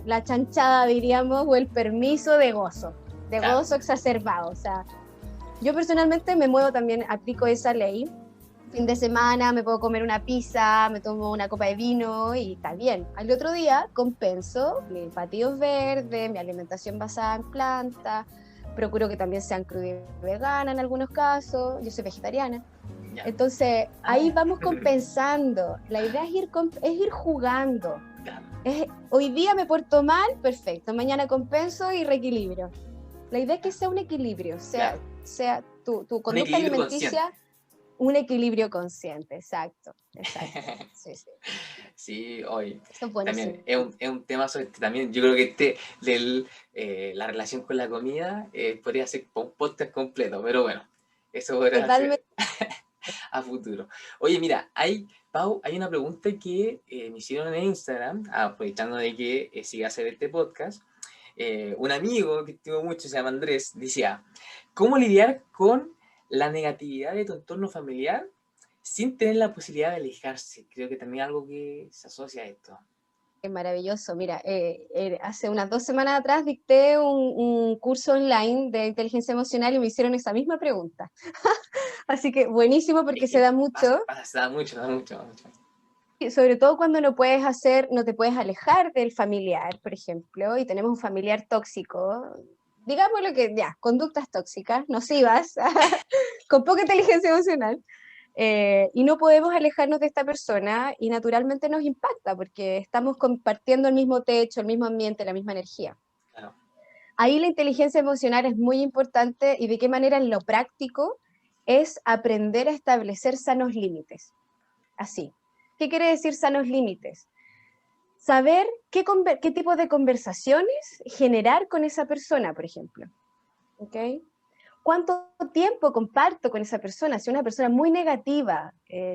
la chanchada, diríamos, o el permiso de gozo exacerbado. O sea, yo personalmente me muevo también, aplico esa ley. Fin de semana me puedo comer una pizza, me tomo una copa de vino y está bien. Al otro día compenso mis batidos verdes, mi alimentación basada en planta, procuro que también sean cruda y vegana en algunos casos, yo soy vegetariana. Ya. Entonces ahí vamos compensando. La idea es ir jugando. Hoy día me porto mal, perfecto, mañana compenso y reequilibrio. La idea es que sea un equilibrio, sea tu conducta alimenticia... Consciente. Un equilibrio consciente, exacto. Sí, hoy también es un tema sobre también, yo creo que la relación con la comida podría ser un podcast completo, pero bueno, eso podrá ser a futuro. Oye, mira, Pau, hay una pregunta que me hicieron en Instagram, aprovechando de que siga a hacer este podcast. Un amigo que estimo mucho, se llama Andrés, decía, ¿cómo lidiar con la negatividad de tu entorno familiar sin tener la posibilidad de alejarse? Creo que también algo que se asocia a esto. Es maravilloso. Mira, hace unas 2 semanas atrás dicté un curso online de inteligencia emocional y me hicieron esa misma pregunta. Así que buenísimo porque se da mucho. Se da mucho. Sobre todo cuando no te puedes alejar del familiar, por ejemplo, y tenemos un familiar tóxico, digamos lo que, conductas tóxicas, nocivas, con poca inteligencia emocional, y no podemos alejarnos de esta persona y naturalmente nos impacta porque estamos compartiendo el mismo techo, el mismo ambiente, la misma energía. Claro. Ahí la inteligencia emocional es muy importante, y de qué manera en lo práctico es aprender a establecer sanos límites. Así. ¿Qué quiere decir sanos límites? Saber qué tipo de conversaciones generar con esa persona, por ejemplo. ¿Okay? ¿Cuánto tiempo comparto con esa persona? Si es una persona muy negativa,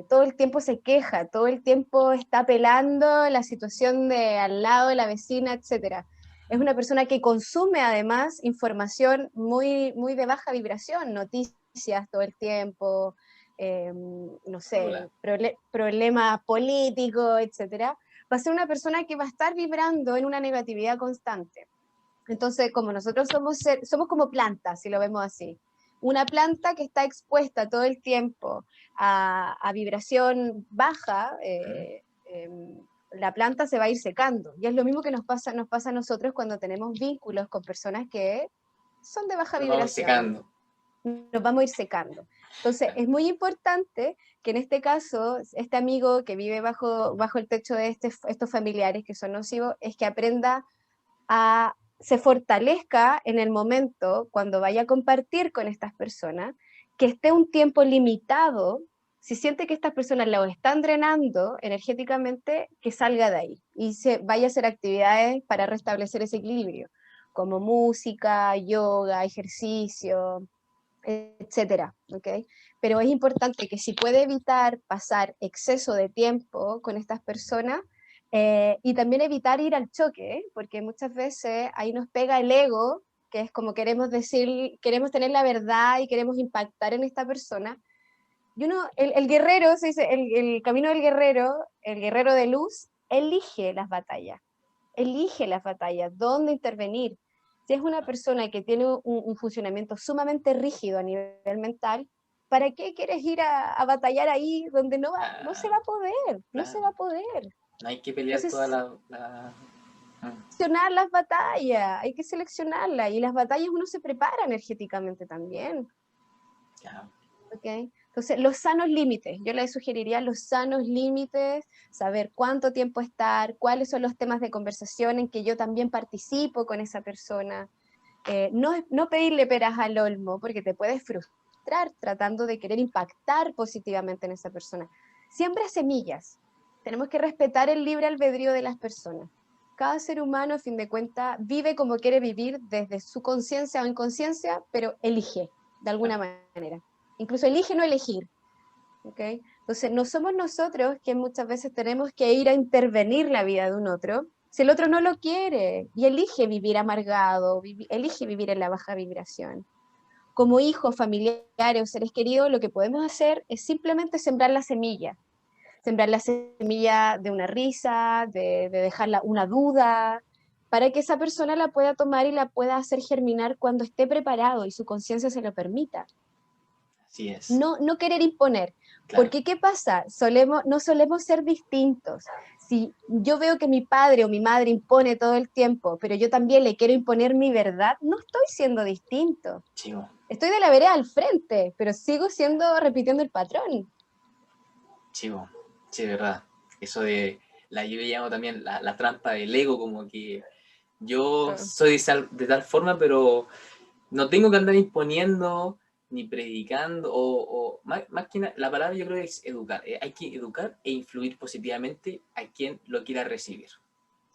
todo el tiempo se queja, todo el tiempo está apelando la situación de al lado de la vecina, etc. Es una persona que consume además información muy, muy de baja vibración, noticias todo el tiempo, no sé, problemas políticos, etc. Va a ser una persona que va a estar vibrando en una negatividad constante. Entonces, como nosotros somos como plantas, si lo vemos así. Una planta que está expuesta todo el tiempo a vibración baja, la planta se va a ir secando. Y es lo mismo que nos pasa a nosotros cuando tenemos vínculos con personas que son de baja vibración. Nos vamos a ir secando. Entonces, es muy importante que en este caso, este amigo que vive bajo el techo de estos familiares que son nocivos, es que aprenda se fortalezca en el momento cuando vaya a compartir con estas personas, que esté un tiempo limitado. Si siente que estas personas lo están drenando energéticamente, que salga de ahí y vaya a hacer actividades para restablecer ese equilibrio, como música, yoga, ejercicio, etcétera, ¿okay? Pero es importante que si puede evitar pasar exceso de tiempo con estas personas, y también evitar ir al choque, porque muchas veces ahí nos pega el ego, que es como queremos tener la verdad y queremos impactar en esta persona. Y el guerrero, se dice, el camino del guerrero, el guerrero de luz, elige las batallas, dónde intervenir. Si es una persona que tiene un funcionamiento sumamente rígido a nivel mental, ¿para qué quieres ir a batallar ahí donde no se va a poder? No se va a poder. No hay que pelear toda Entonces, la... seleccionar las batallas, hay que seleccionarlas, y las batallas uno se prepara energéticamente también. Ya. ¿Okay? Entonces, los sanos límites, yo le sugeriría los sanos límites, saber cuánto tiempo estar, cuáles son los temas de conversación en que yo también participo con esa persona. No pedirle peras al olmo, porque te puedes frustrar tratando de querer impactar positivamente en esa persona. Siembra semillas. Tenemos que respetar el libre albedrío de las personas. Cada ser humano, a fin de cuentas, vive como quiere vivir desde su conciencia o inconsciencia, pero elige de alguna manera. Incluso elige no elegir. ¿Okay? Entonces, no somos nosotros que muchas veces tenemos que ir a intervenir la vida de un otro, si el otro no lo quiere y elige vivir amargado, elige vivir en la baja vibración. Como hijos, familiares o seres queridos, lo que podemos hacer es simplemente sembrar la semilla de una risa, de dejarla una duda, para que esa persona la pueda tomar y la pueda hacer germinar cuando esté preparado y su conciencia se lo permita. Así es. No querer imponer. Claro. Porque ¿qué pasa? No solemos ser distintos. Si yo veo que mi padre o mi madre impone todo el tiempo, pero yo también le quiero imponer mi verdad, no estoy siendo distinto. Chivo. Estoy de la vereda al frente, pero sigo repitiendo el patrón. Chivo. Sí, de verdad. Eso de yo le llamo también la trampa del ego, como que yo soy de tal forma, pero no tengo que andar imponiendo ni predicando, o más que nada, la palabra yo creo que es educar. Hay que educar e influir positivamente a quien lo quiera recibir.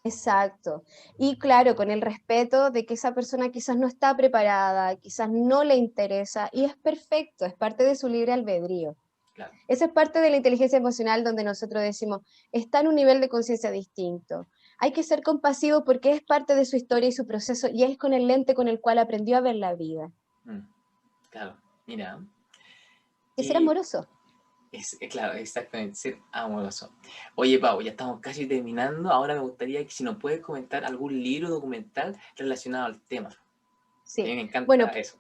Exacto. Y claro, con el respeto de que esa persona quizás no está preparada, quizás no le interesa, y es perfecto, es parte de su libre albedrío. Claro. Esa es parte de la inteligencia emocional, donde nosotros decimos, está en un nivel de conciencia distinto. Hay que ser compasivo porque es parte de su historia y su proceso, y es con el lente con el cual aprendió a ver la vida. Claro, mira. Y ser amoroso. Claro, exactamente, ser amoroso. Oye, Pau, ya estamos casi terminando. Ahora me gustaría que si nos puedes comentar algún libro documental relacionado al tema. Sí. A mí me encanta Bueno, eso.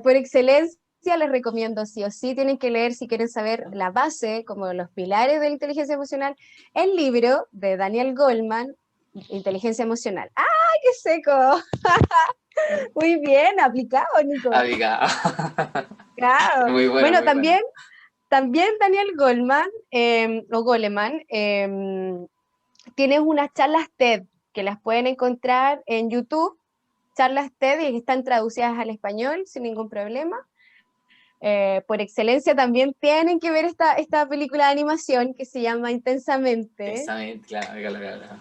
por excelencia les recomiendo sí o sí, tienen que leer si quieren saber la base, como los pilares de la inteligencia emocional, el libro de Daniel Goleman, Inteligencia Emocional. ¡Ay, qué seco! Muy bien, aplicado, Nico. Aplicado. Claro. Muy bueno, Bueno, muy bueno. también Daniel Goleman, tiene unas charlas TED que las pueden encontrar en YouTube, charlas TED, y están traducidas al español sin ningún problema. Por excelencia también tienen que ver esta película de animación que se llama Intensamente. Intensamente, claro.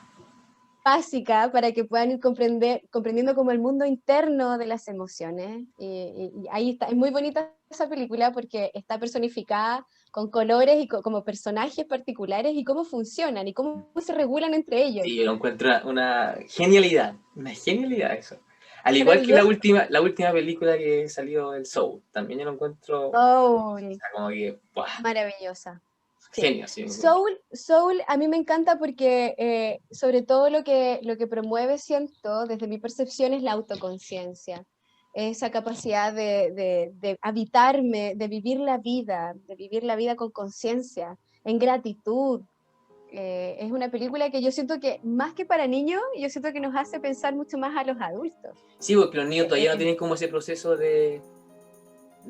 Básica para que puedan ir comprendiendo como el mundo interno de las emociones. Y ahí está, es muy bonita esa película porque está personificada con colores y como personajes particulares y cómo funcionan y cómo se regulan entre ellos. Sí, yo lo encuentro una genialidad eso. Al igual que Maravilloso. la última película que salió, el Soul, también yo lo encuentro como que, ¡buah! Maravillosa. Genio, sí. Soul a mí me encanta porque sobre todo lo que promueve, siento, desde mi percepción, es la autoconciencia. Esa capacidad de habitarme, de vivir la vida con conciencia, en gratitud. Es una película que yo siento que, más que para niños, yo siento que nos hace pensar mucho más a los adultos. Sí, porque los niños todavía no tienen como ese proceso de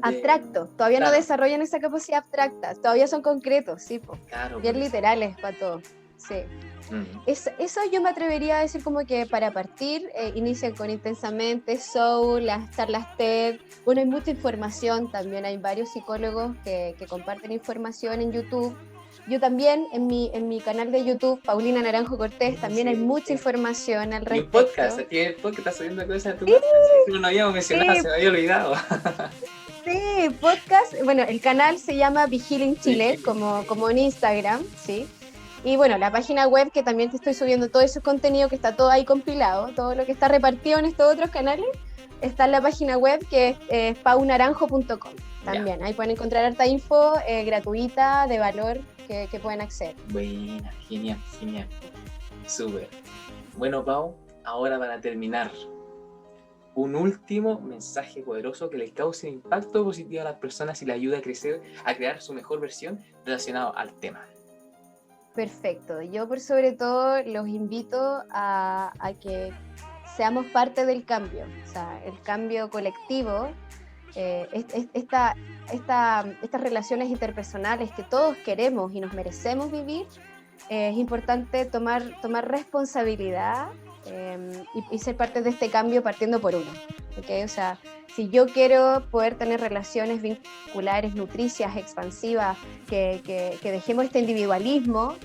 abstracto, todavía claro. No desarrollan esa capacidad abstracta, todavía son concretos, sí, claro, bien literales para todo, sí. Eso yo me atrevería a decir como que para partir, inician con Intensamente, Soul, las charlas TED, bueno, hay mucha información también, hay varios psicólogos que comparten información en YouTube. Yo también, en mi canal de YouTube, Paulina Naranjo Cortés, también hay mucha información al respecto. Y un podcast, aquí el podcast está subiendo cosas a tu podcast, no lo habíamos mencionado, se me había olvidado. Sí, podcast, bueno, el canal se llama Vigilin Chile, como en Instagram, ¿sí? Y bueno, la página web, que también te estoy subiendo todo ese contenido que está todo ahí compilado, todo lo que está repartido en estos otros canales, está en la página web, que es paunaranjo.com. También, ahí pueden encontrar harta info gratuita, de valor, que pueden acceder. Buena, genial. Súper. Bueno, Pau, ahora para terminar, un último mensaje poderoso que les cause un impacto positivo a las personas y les ayude a crecer, a crear su mejor versión relacionado al tema. Perfecto. Yo por sobre todo los invito a que seamos parte del cambio, o sea, el cambio colectivo, estas relaciones interpersonales que todos queremos y nos merecemos vivir, es importante tomar responsabilidad y ser parte de este cambio partiendo por uno, ¿okay? O sea, si yo quiero poder tener relaciones vinculares, nutricias, expansivas, que dejemos este individualismo,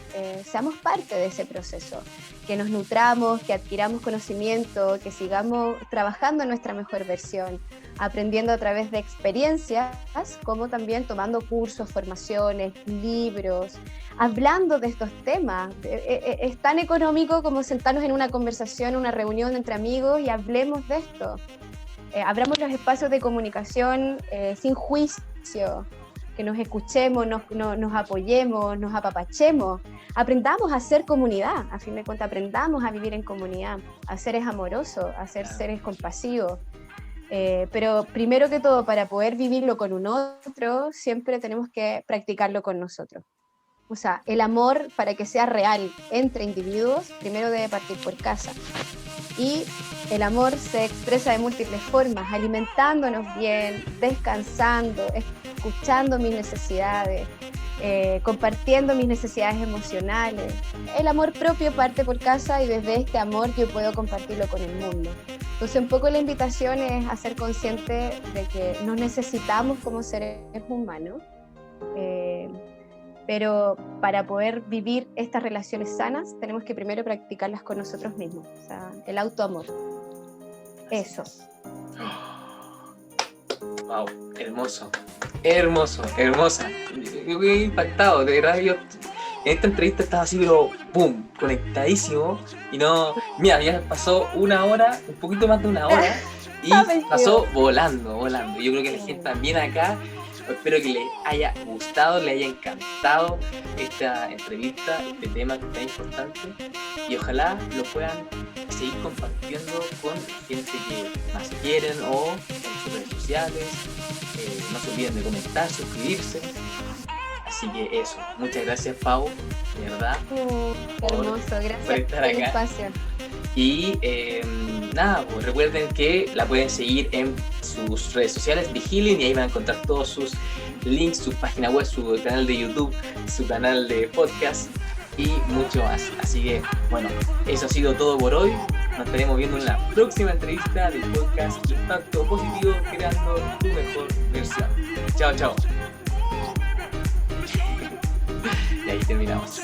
seamos parte de ese proceso, que nos nutramos, que adquiramos conocimiento, que sigamos trabajando en nuestra mejor versión, aprendiendo a través de experiencias, como también tomando cursos, formaciones, libros, hablando de estos temas. Es tan económico como sentarnos en una conversación, una reunión entre amigos y hablemos de esto. Abramos los espacios de comunicación sin juicio, que nos escuchemos, nos apoyemos, nos apapachemos, aprendamos a ser comunidad, a fin de cuentas aprendamos a vivir en comunidad, a seres amorosos, a ser seres compasivos. Pero primero que todo, para poder vivirlo con un otro, siempre tenemos que practicarlo con nosotros. O sea, el amor, para que sea real entre individuos, primero debe partir por casa. Y el amor se expresa de múltiples formas, alimentándonos bien, descansando, escuchando mis necesidades, compartiendo mis necesidades emocionales. El amor propio parte por casa y desde este amor yo puedo compartirlo con el mundo. Entonces un poco la invitación es a ser consciente de que nos necesitamos como seres humanos, pero para poder vivir estas relaciones sanas tenemos que primero practicarlas con nosotros mismos, o sea, el autoamor. Eso. Wow, hermoso, hermosa. Yo quedé impactado, de verdad. Yo en esta entrevista estaba así, pero boom, conectadísimo. Y no, mira, ya pasó una hora, un poquito más de una hora, y pasó volando. Yo creo que la gente también acá, espero que les haya gustado, les haya encantado esta entrevista, este tema que es tan importante, y ojalá lo puedan seguir compartiendo con gente que más quieren o en sus redes sociales. No se olviden de comentar, suscribirse. Así que eso, muchas gracias, Pau, de verdad. Hermoso, gracias por el espacio. Y nada, pues recuerden que la pueden seguir en sus redes sociales de Healing, y ahí van a encontrar todos sus links, su página web, su canal de YouTube, su canal de podcast y mucho más. Así que bueno, eso ha sido todo por hoy. Nos estaremos viendo en la próxima entrevista del podcast Impacto Positivo, creando tu mejor versión. Chao. Y ahí terminamos.